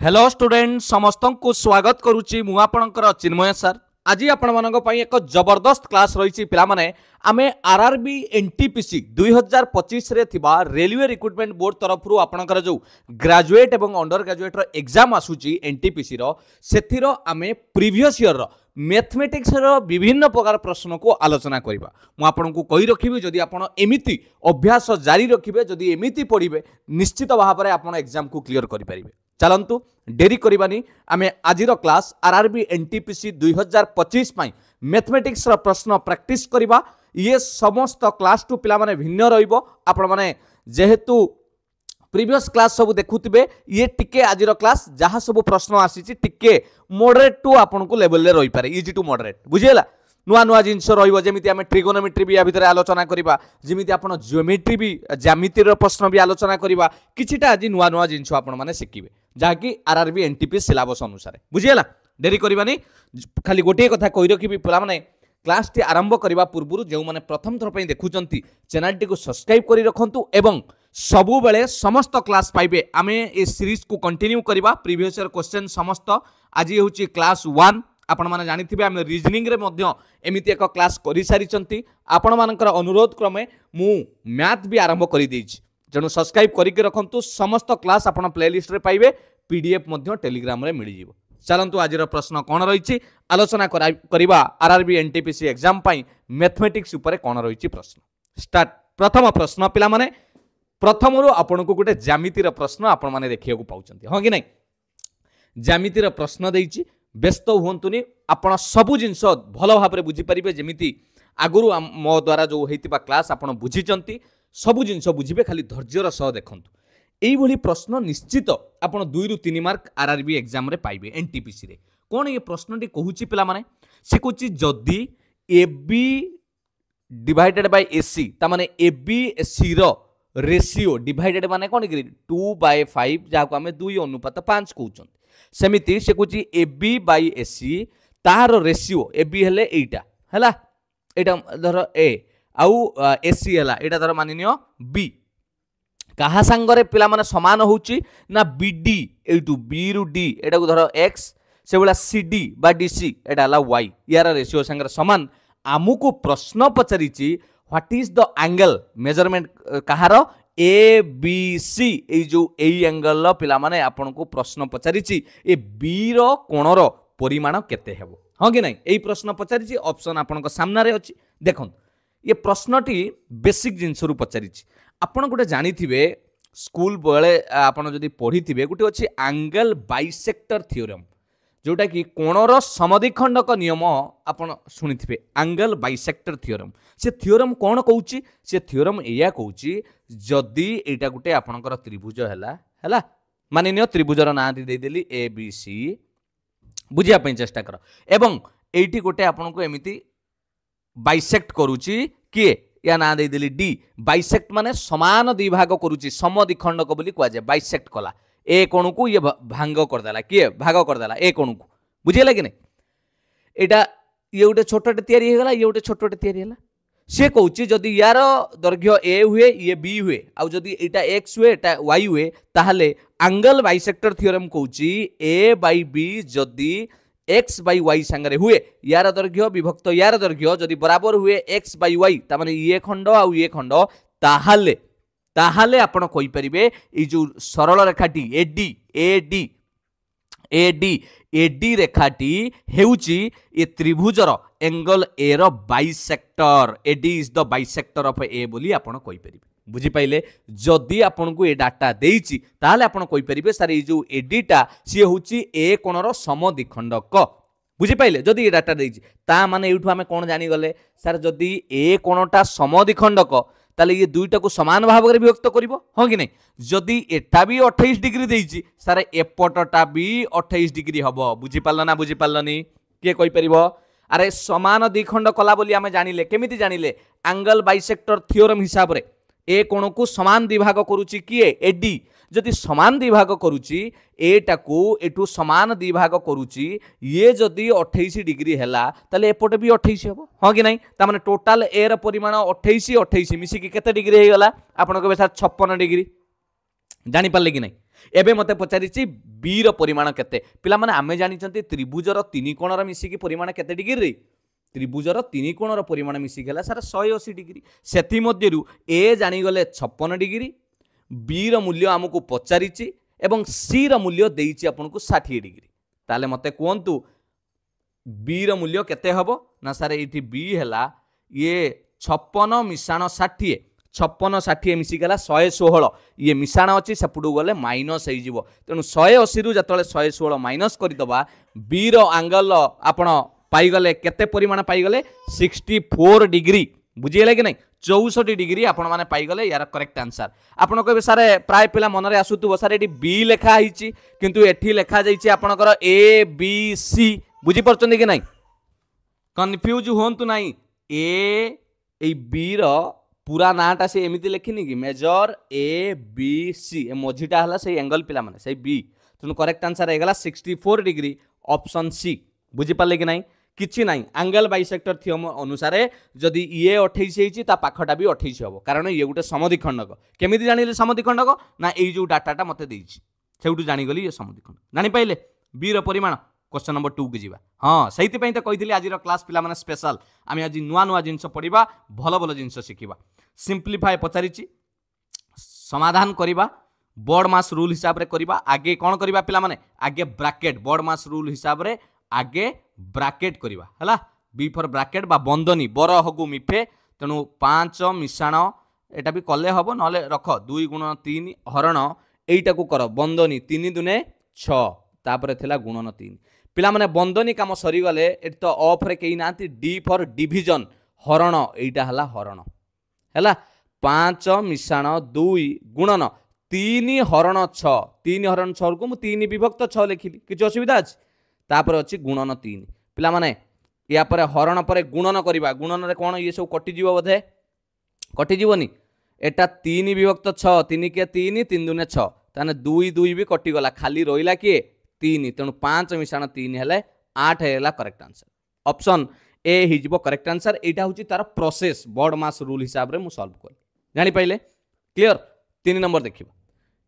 Hello student समस्त को स्वागत करुच्ची मु आपणकर चिन्मय सर। आज आपण एक जबरदस्त क्लास रही पाने आमे आरआरबी एनटीपीसी 2025 रे थिबा रेलवे रिक्रुटमेंट बोर्ड तरफ आपणकर जो ग्रेजुएट एवं अंडर ग्रेजुएट रो एग्जाम आसुची एनटीपीसी रो सेथिरो आमे प्रीवियस ईयर रो मैथमेटिक्स रो विभिन्न प्रकार प्रश्न को आलोचना करिबा। मु आपनकु कहि रखिबि जदि आपण एमिति अभ्यास जारी रखिबे जदि एमिति पढिबे निश्चित भाव में आपण एग्जाम को क्लियर करि परिबे। चलंतु डेरी करबानी आमे आजिर क्लास आरआरबी एनटीपीसी 2025 पाई मैथमेटिक्स रो प्रश्न प्रैक्टिस करिबा। ये समस्त क्लास टू पिला माने भिन्न रहिबो। आपण माने जेहेतु प्रीवियस क्लास सब देखुथिबे ये टिके आजिर क्लास जहाँ सब प्रश्न आसीची टिके मॉडरेट टू आपण को लेवल रे रहि पारे, इजी टू मॉडरेट बुझियला। नुआ नुआ जिनस रहिबो जेमिति आमे ट्रिगोनोमेट्री भी या भितर आलोचना करिबा, जेमिति आपण जियोमेट्री भी ज्यामिति रो प्रश्न भी आलोचना करिबा। किछिटा आज नुआ नुआ जिनस आपण माने शिखिबे जाकि आरआरबी एनटीपीसी सिलेबस अनुसार बुझियला। डेरी करबानी खाली गोटे कथा कहि रखिबि पिला माने क्लास टी आरंभ करबा पूर्व जो माने प्रथम थर पई देखुचंती चैनल टी को सब्सक्राइब करि रखंतु एवं सबु बेले समस्त क्लास पाइबे। आमे ए सीरीज को कंटिन्यू करबा। प्रीवियस ईयर क्वेश्चन समस्त आज होची क्लास 1। आपण माने जानिथिबे आमे रीजनिंग रे मध्य एमिति एक क्लास करि सारिचंती। आपण मानकर अनुरोध क्रमे मु मैथ भी आरंभ करि देछि, जणु सब्सक्राइब करिके रखंतु। समस्त क्लास आपण प्लेलिस्ट रे पाइबे, पीडीएफ मध्य टेलीग्राम रे मिलि जिवो। चलंतु आजिर प्रश्न कौन रही आलोचना करिबा आरआरबी एनटीपीसी एग्जाम पाई मैथमेटिक्स ऊपर कौन रही प्रश्न स्टार्ट। प्रथम प्रश्न पिला माने प्रथम रु आपन को गोटे ज्यामितिर प्रश्न आपण माने देखिया को पाउचंती, हां कि नहीं। ज्यामितिर प्रश्न देइछि, व्यस्त हुंतुनी। आपण सबु जिंस भलो भाबरे बुझी परिबे, जेमिति आगुरु मो द्वारा जो हेतिबा क्लास आपण बुझिचंती सबु जिंस बुझिबे, खाली धैर्यर सह देखंतु। एई भली प्रश्न निश्चित आपण 2 रु 3 मार्क आरआरबी एग्जाम रे पाइबे एनटीपीसी रे। कोन ये प्रश्नटी कहूची पिला माने से कहूची जदी एबी डिवाइडेड बाय एसी ता माने AB AC row ratio divided माने कोन कि 2/5 जाको हमें 2:5 कहउछन। सेमिति से कहूची एबी बाय एसी तार रेशियो एबी हेले एटा हला, एटा धर ए आउ एसी हला एटा धर मानिनियो बी। कहा सांगरे पिला माने समान होउची ना बीडी एटू बी रु डी एटा को धर एक्स से बोला सीडी बा डीसी एटा हला वाई, यार रेशियो सांगरे समान। आमुको प्रश्न पचारिची what is the angle measurement कहार ए बी सी ए जो ए एंगल लो पिला माने आपन को प्रश्न पचारिची ए बी रो कोण रो परिमाण केते हेबो, हां कि नहीं। एई प्रश्न पचारिची ऑप्शन आपन को सामने रे अछि देखन। ये प्रश्नटी बेसिक जिंस रु पचारिची। आपण गोटे जानिथिबे स्कूल बेले आपण जदि पढ़िथिबे गोटे अछि एंगल बाइसेक्टर थ्योरम, जोटा कि कोणर समद्विखंडक नियम आपण सुनिथिबे। एंगल बाइसेक्टर थ्योरम से थ्योरम कोन कहूची, से थ्योरम एया कहूची जदि एटा गोटे आपणकर त्रिभुज हैला मानिनियो त्रिभुजर नाम दे देली ए बी सी, बुझिया पई चेष्टा कर। एवं एठी गोटे आपण को एमिति बाइसेक्ट करूची किए या ना दे देली डी। बाइसेक्ट माने समान द्वि भाग करूची, समद्विखंडक बोली कुआ जाय। बाइसेक्ट कला ए कोण को ये भांग कर देला, किए भाग कर देला ए कोण को, बुझियला कि नहीं। एटा ये गोटे छोटटे तयारी हे गला, ये गोटे छोटटे तयारी हैला। से कहूची जदि यार दैर्घ्य ए हुए ये बी हुए आ जदि एटा एक्स हुए एटा वाई हुए ताहले एंगल बाइसेक्टर थ्योरम कहूची ए बाय बी जदि एक्स बाय वाई संगरे हुए यार दैर्घ्य विभक्त यार दैर्घ्य जदि बराबर हुए एक्स बाय वाई ता माने ये खंड आ ये खंड ताहले ताहले आपण कहि परिबे ए जो सरल रेखाटी एडी एडी एडी एडी रेखाटी हेउची ए त्रिभुजर एंगल ए रो bisector. AD is the bisector of A बोली आपण कहि परिबे, बुझी पाइले। जदि आपण को ए डाटा देइची ताहले आपण कहि परिबे सर ए जो एडीटा सी होउची ए कोणर समद्विखंडक, बुझी पाइले। जदि ए डाटा देइची ता माने एठु हमें कोन जानि गले सर जदि ए कोणटा समद्विखंडक ताले ये दुईटा को समान भाव में विभक्त करिवो, हां कि नहीं। जदि एटा भी 28 डिग्री देइची सर एपटटा भी 28 डिग्री हबो, बुझी पाल्ला ना बुझी पाल्लनी के कहि परिवो। अरे समान द्विखंड कला बोली आमे जानिले, केमिति जानिले एंगल बाइसेक्टर थ्योरम हिसाब रे ए कोण को समान द्विभाग करूची किए एडी। जदि समान द्विभाग करूची एटा को एठू समान द्विभाग करूची ये जदि 28 डिग्री हैला ताले एपटे भी 28 हबो, हां कि नहीं। ता माने टोटल ए र परिमाण 28 28 मिसी कि केते डिग्री हे गला आपण को बेसा 56 डिग्री, जानि पाले कि नहीं। एबे मते पचारिछि बी रो परिमाण केते पिला माने आमे जानि छथि त्रिभुजर तीन कोणर मिसिकी परिमाण केते डिग्री रे त्रिभुजर तीन कोणर परिमाण मिसिकी हला सर 180 डिग्री सेति मध्यरु ए जानि गले 56 डिग्री बी रो मूल्य हमकु पचारिछि एवं सी रो मूल्य देइछि आपनकु 60 डिग्री ताले मते कोहंतु बी रो मूल्य केते हबो ना सर एठी बी हला ये 56 मिशाण 60 56 60 मिसिकला 116 ये मिशाण अच्छी सेपटू गले माइनस हो तेणु 180 रु जतले 116 माइनस करदबा बी रो एंगल आपण पाइगले केते परिमाण पाइगले 64 डिग्री बुझीगले कि नहीं 64 डिग्री आपण माने पाइगले यार करेक्ट आंसर आपण कहबे सारे प्राय पिला मन रे आसुतबो सारे एटी बी लेखा हिची किंतु एठी लेखा जाईची आपणकर ए बी सी बुझी परचंदी कि नहीं कंफ्यूज होंतु नहीं ए बी रो पूरा नाटा से एमती लिखिनी कि मेजर ए बी सी मझीटा है से एंगल पिला माने से बी तेणु करेक्ट आंसर होगा 64 डिग्री ऑप्शन सी बुझीपारे कि नहीं किछि नहीं एंगल बाइसेक्टर थियोरम अनुसार जदि ये 28 होईची ता पाखटा भी 28 हम कारण ये गोटे समद्विखंडक केमिति जानिले समद्विखंडक ना ये जो डाटाटा मते देइछि सेउटु जानिगली ये समद्विखंडक जानि पाइले बी रो परिमाण क्वेश्चन नंबर 2 के जीवा हाँ से तो कही आज क्लास पिला माने स्पेशल आम आज नुआ नुआ जिनस पढ़ा भल भल जिनस शिखा सिंप्लीफाए पचारिछि समाधान करवा बॉड मास रूल हिसाब रे करवा आगे कौन करवा पिला माने आगे ब्रैकेट बॉड मास रूल हिसाब रे आगे ब्रैकेट करवा हला बी फॉर ब्रैकेट बा बंदनी बर हगु मिफे तेणु 5 मिशाण एटा भी कले हम ना रख 2 गुणन 3 हरण एटा को कर बंदनी 3 दुने 6 तापर थिला गुणन 3 पिला माने बंदनी काम सरीगले एट तो ऑफ रे कही नांती डी फॉर डिविजन हरण एटा हला हरण हला 5 मिशाण 2 गुणन 3 हरण 6 3 हरण 6 को मु 3 विभक्त 6 लिखिली किछ असुविधा अछि तापर अछि गुणन 3 पिला माने या पर हरण पर गुणन करबा गुणन रे कोन ये सब कटि जीव बोधे कटि जीवनी एटा 3 विभक्त 6 3 के 3 3 दुने 6 ताने 2 2 भी कटि गला खाली रोइला के 3 तेणु 5 मिशाण 3 हेले 8 हेला करेक्ट आंसर ऑप्शन ए हिजबो करेक्ट आंसर एटा होची तार प्रोसेस बॉड मास रूल हिसाब रे मु सॉल्व कर जानि पाइले क्लियर 3 नंबर देखिबा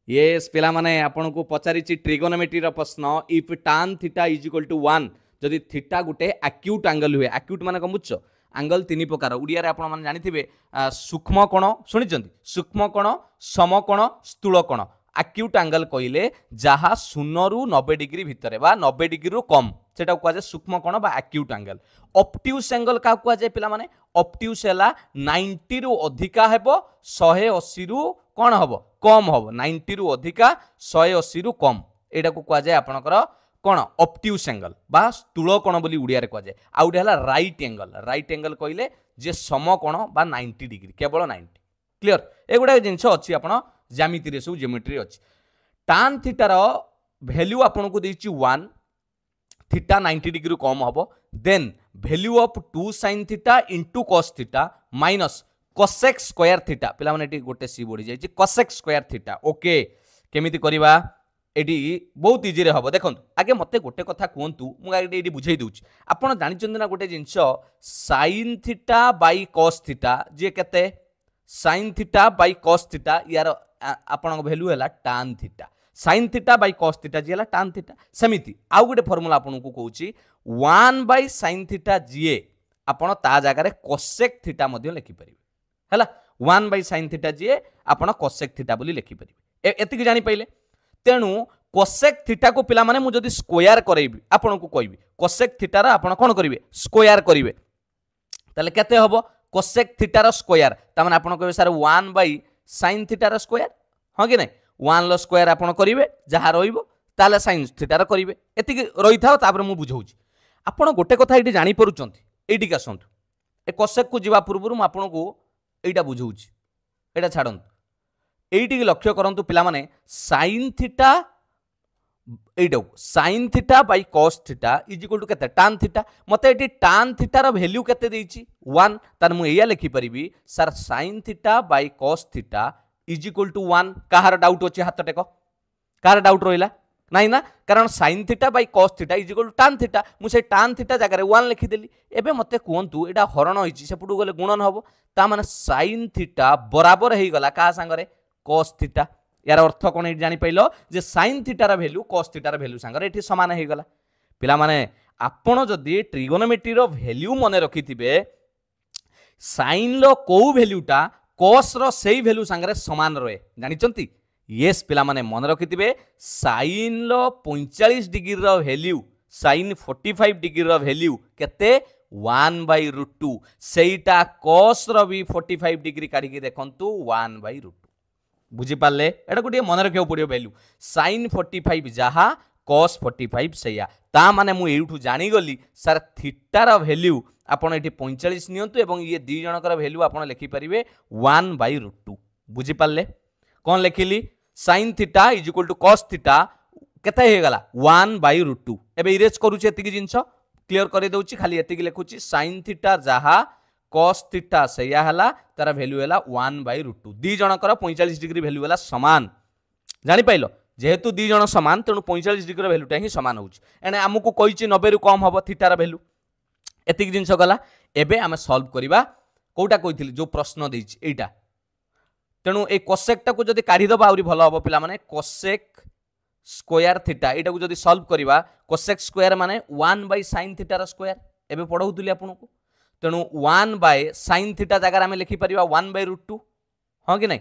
यस पिला माने आपन को पचारिछि ट्रिगोनोमेट्री रो प्रश्न if tan theta is equal to 1 जदि थीटा गुटे एक्यूट एंगल हुए एक्यूट माने कमुच एंगल 3 प्रकार उड़िया रे आपन माने जानिथिबे सूक्ष्म कोण सुनिचंती सूक्ष्म कोण समकोण स्थूल कोण एक्यूट एंगल कहले जहाँ 0 रु 90 डिग्री भितर बा 90 डिग्री रु कम सेटा को सूक्ष्म कोण बा एक्यूट एंगल ऑब्ट्यूज एंगल का को जाय पिला माने ऑब्ट्यूज हैला 90 रु अधिका हेबो 180 रु कोन हबो कम हबो 90 रु अधिका 180 रु कम एटा को को जाय आपनकर कोन ऑब्ट्यूज एंगल बा स्थूल कोण बोली उड़िया रे को जाय आउट हैला राइट एंगल कहले जे समकोण बा 90 डिग्री केवल 90 क्लियर एगुडा जिंस अछि आपण ज्यामिति रे सब ज्योमेट्री अछि tan थीटा रो वैल्यू आपन को देछि 1 थीटा 90 डिग्री कम हबो then value of 2 sin theta into cos theta minus cosec square theta पिला माने एटी गोटे सी बढी जाय छि cosec स्क्वायर थीटा ओके केमिति करबा एटी बहुत इजी रे हबो देखंतु आगे मते गोटे कथा कोंतु मु आगे एटी बुझाई दउछि आपण जानि चंदी ना गोटे जिंस sin theta by cos theta जे केते sin theta by cos theta यार आपण वैल्यू हैला tan theta sin theta by cos theta जे हैला tan थीटा समिति आउ गोटे फार्मूला आपण को कहूची 1 बाय sin थीटा जे आपण ता जगह रे cosec थीटा मध्ये लिखि परिबे हैला 1 बाय sin थीटा जे आपण cosec थीटा बोली लिखि परिबे एति कि जानि पइले तेणु cosec थीटा को पिला माने मु जदी स्क्वायर करैबी आपण को कहबी cosec थीटा रा आपण कोन करिवे स्क्वायर करिवे तले केते हबो cosec थीटा रा स्क्वायर ता माने आपण कहबे सर 1 बाय sin थीटा रा स्क्वायर हां कि नै 1 लो स्क्वायर आपण करिवे जहा रहिबो ताले sin थीटा रा करिवे एति रहि थाओ तापर मु बुझौची आपण गोटे कथा एटी जानि परुचंती एटी का संतु ए cosec को जिवा पूर्वरु मु आपण को एटा बुझौची एटा छाडंतु एटी लक्ष्य करंतु पिला माने sin थीटा एटा sin theta by cos theta is equal to केते tan थीटा मते एटी tan थीटा रो वैल्यू केते देइची 1 तार मु एया लिखि परिबी sir sin theta by cos theta is equal to 1 काहार डाउट अछि हाथ टेको काहार डाउट रोइला नाही ना कारण sin theta by cos theta is equal to tan theta मु से tan थीटा जगह रे 1 लिखि देली एबे मते कोंतु एटा हरण होइची सेपुडु गले गुणन हबो ता माने sin थीटा बराबर हेई गला का संगरे cos थीटा यार अर्थ कौन ये जानी पाइल जे sin थीटार वैल्यू cos थीटार वैल्यू सांगरे एठी समान हे गला पिला माने आपण जदि ट्रिगोनोमेट्री रो वैल्यू मने रखिथिबे sin लो को वैल्यूटा cos रो सेही वैल्यू सांगरे समान रहे जानिचंती यस पिला माने मन रखिथिबे sin लो 45 डिग्री रो वैल्यू sin 45 डिग्री रो वैल्यू केते 1/√2 सेटा cos रो भी 45 डिग्री काढी के देखंतु 1/√2 बुझी पाले एटा गोटे मन रखियो पड़ियो वैल्यू sin 45 जहा cos 45 सैया ता माने मु एठू जानी गली सर थीटा रो वैल्यू आपण एठी 45 नियंतु एवं ये दी जनकर वैल्यू आपण लिखि परिबे 1/√2 बुझी पाले कोन लिखिली sin थीटा = cos थीटा केते हे गला 1/√2 एबे इरेज करूची एतिकी जिंस क्लियर कर दउची खाली एतिकी लिखुची sin थीटा जहा cos थीटा सैया हला तार वैल्यू हला 1/√2 दी जनकर 45 डिग्री वैल्यू हला समान जानि पाइलो जेहेतु दी जन समान तेणु 45 डिग्री वैल्यूटा ही समान होउची एने हमकु कहिची 90 रु कम हबो थीटार वैल्यू एतिक जिंस गला एबे आमे सॉल्व करिबा कोटा कहिथिली जो प्रश्न देइची एटा तेणु ए कोसेक टाको जदी काढी दबा आउरी भलो हबो पिला माने कोसेक स्क्वायर थीटा एटा को जदी सॉल्व करिबा कोसेक स्क्वायर माने 1/sin थीटा रो स्क्वायर एबे पढौतुली आपनको तेणु 1/sin थीटा जगह आमे लिखि परिबा 1/√2 हां कि नै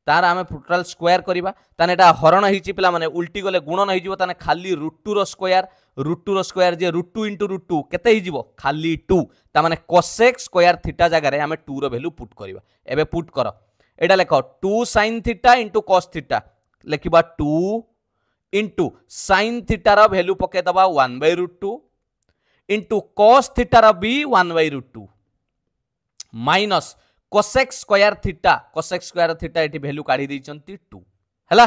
तार आमे टोटल स्क्वायर करिबा ताने एटा हरण हिची पिला माने उल्टी गले गुणन हि जिवो ताने खाली √2 रो स्क्वायर जे √2 * √2 केते हि जिवो खाली 2 ता माने कोसेक स्क्वायर थीटा जगह रे आमे 2 रो वैल्यू पुट करिबा एबे पुट करो एटा लेखो 2 sin थीटा * cos थीटा लेखिबा 2 * sin थीटा रो वैल्यू पके दबा 1/√2 * cos थीटा रो भी 1/√2 माइनस कोसेक स्क्वायर थीटा एटी वैल्यू काढी दैचंती 2 हैला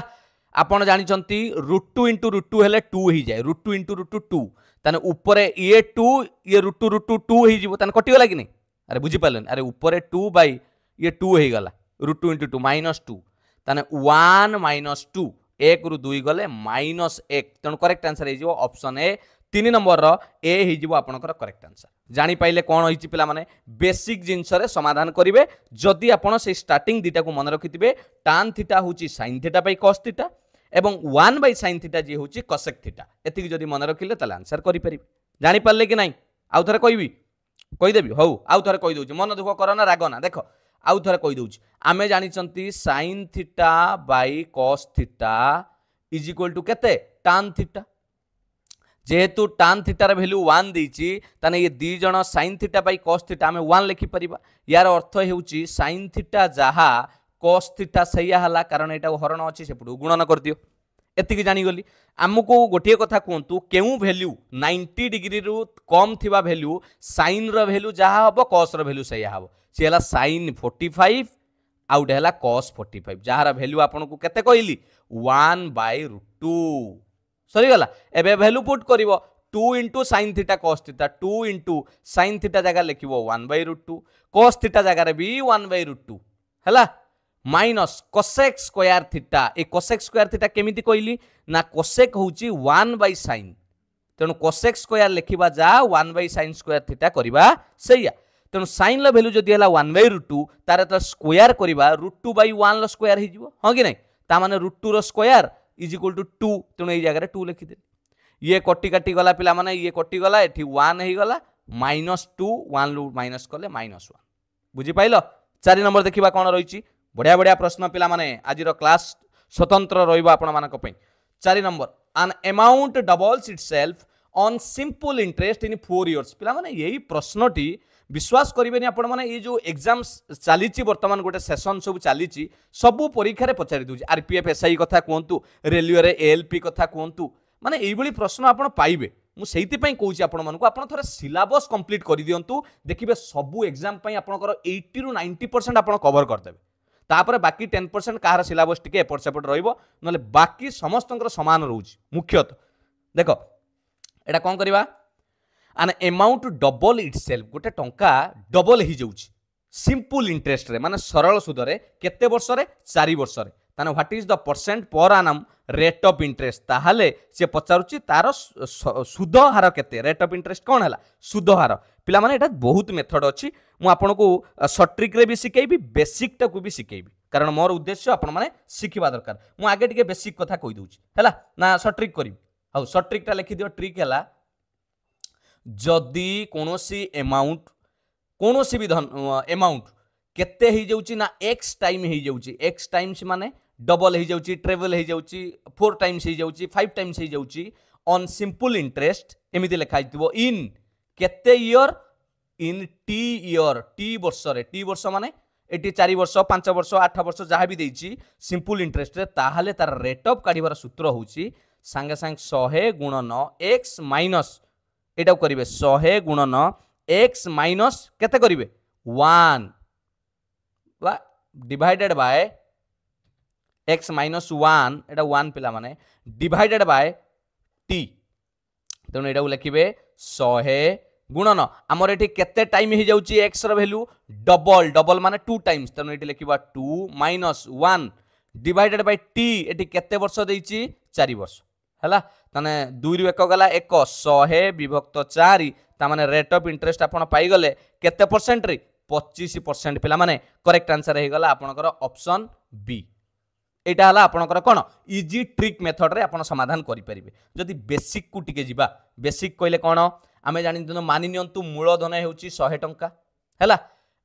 आपण जानि चंती √2 * √2 हेले 2 ही जाय √2 * √2 ताने ऊपरे ये 2 ये √2 2 ही जीवो ताने कटि गला कि नै अरे बुझी पालन अरे ऊपरे 2 बाय ये 2 हे गला √2 * 2 -2 ताने 1 - 2 1 रु 2 गले -1 तेणु करेक्ट आंसर हे जीवो ऑप्शन ए 3 नंबर रो ए हे जीवो आपनकर करेक्ट आंसर जानि पाइले कोन होइची पिला माने बेसिक जिंस रे समाधान करिवे जदि आपण से स्टार्टिंग दिटा को मन रखिथिबे tan थीटा होची sin theta by cos theta एवं 1/sin थीटा जे होची cosec थीटा एतिक जदि मन रखिले तले आंसर करि परिबे जानि पारले कि नै आउ थरे कहबी कहि देबी हौ आउ थरे कहि दउची मन दुख करना रागना देखो आउ थरे कहि दउची आमे जानि चंती sin theta by cos theta = केते tan थीटा जेहेतु tan थीटार वैल्यू 1 देइची ताने ये दी जण sin theta by cos theta आमे 1 लिखि परिबा यार अर्थ हेउची sin थीटा जहा cos थीटा सैया हला कारण एटा हरण अछि सेपडू गुणन कर दियो एतिकी जानि गली हमकु गोटिए कथा कोंतु केउ वैल्यू 90 डिग्री रु कम थिबा वैल्यू sin रो वैल्यू जहा हबो cos रो वैल्यू सैया हबो से हला sin 45 आउट हला cos 45 जहार वैल्यू आपनको केते कहली 1/√2 सरी गला एबे वैल्यू पुट करिवो 2 * sin theta cos theta 2 * sin theta जगह लिखिवो 1/√2 cos थीटा जगह रे भी 1/√2 हला माइनस कोसेक स्क्वायर थीटा ए कोसेक स्क्वायर थीटा केमिति कहली ना कोसेक होची 1/sin तेनु कोसेक स्क्वायर लिखिबा जा 1/sin स्क्वायर थीटा करिबा सैया तेनु sin लो वैल्यू जदि हला 1/√2 तारे त स्क्वायर करिबा √2/1 लो स्क्वायर हि जिवो हां कि नै ता माने √2 रो स्क्वायर = 2 तेणु ये जगह 2 लिखिदे ये कटी काटी गला पिला माने ये कटी गला एठी 1 हे गला -2 1 लु माइनस कले -1 बुझी पाइलो 4 नंबर देखिबा कोन रहिची बढ़िया बढ़िया प्रश्न पिला माने आज रो क्लास स्वतंत्र रहिबा आपण मानक पई 4 number an amount doubles itself on simple interest in 4 years पिला माने यही प्रश्नटी विश्वास करेंगे आपण मैंने ये जो एग्जाम चली बर्तमान गोटे सेसन सब चली सबू परीक्षा पचारि दूसरी आरपीएफ एसआई कथा कहतु रेलवे एएलपी कथा कहतु माने यही प्रश्न आप पाइबे मुझे कौच आप थे सिलेबस कंप्लीट कर दिंतु देखिए सबू एग्जाम आपंकर 80 ରୁ 90% आप कवर करदेवे तापर बाकी 10% कहार सिलेबस टिके एपट सेपट रही बाकी समस्त सामान रोच मुख्यतः देख एटा कौन करवा an amount double itself गोटे टंका डबल हो जाउची सिंपल इंटरेस्ट रे माने सरल सुद रे केते वर्ष रे 4 वर्ष रे ताने व्हाट इज द परसेंट पर annum रेट ऑफ इंटरेस्ट ताहाले से पचारुची तार सुद हार केते रेट ऑफ इंटरेस्ट कोन हला सुद हार पिला माने एटा बहुत मेथड अछि मु आपनको शॉर्ट ट्रिक रे भी सिखेबी बेसिक टा को भी सिखेबी कारण मोर उद्देश्य आपण माने शिखिबा दरकार मु आगे टिके बेसिक कथा कहि दउची हैला ना शॉर्ट ट्रिक करी हाउ शॉर्ट ट्रिक टा लिखि दियो ट्रिक हैला जदी कोनोसी अमाउंट कोनोसी भी धन अमाउंट केते ही जाउची ना x टाइम ही जाउची x टाइम्स माने डबल ही जाउची ट्रिपल ही जाउची 4 टाइम्स ही जाउची 5 टाइम्स ही जाउची ऑन सिंपल इंटरेस्ट एमिति लिखा हितबो इन केते year in T year T वर्ष माने एटी 4 वर्ष 5 वर्ष 8 वर्ष जहाँ भी देइची सिंपल इंटरेस्ट रे ताहाले तार रेट ऑफ काढिबार सूत्र होउची संगे संग 100 गुणन x माइनस एटा करिवे 100 गुणन x माइनस केते करिवे 1 बा डिवाइडेड बाय x माइनस 1 एटा 1 पिला माने डिवाइडेड बाय t तेणु एटा लिखिबे 100 गुणन आमर एठी केते टाइम ही जाउची x रो वैल्यू डबल डबल माने 2 टाइम्स तेणु एठी लिखिबा 2 माइनस 1 डिवाइडेड बाय t एठी केते वर्ष देइची 4 वर्ष हैला तने 2 रु 1 गला 1 100 विभक्त 4 ता माने रेट ऑफ इंटरेस्ट आपण पाई गले केते परसेंट रे 25% पिला माने करेक्ट आंसर हे गला आपनकर ऑप्शन बी एटा हला आपनकर कोन इजी ट्रिक मेथड रे आपण समाधान करि परिबे जदि बेसिक को टिके जिबा बेसिक कहले कोन आमे जानि दनो मानि नियंतु मूलधन हेउची 100 टंका हैला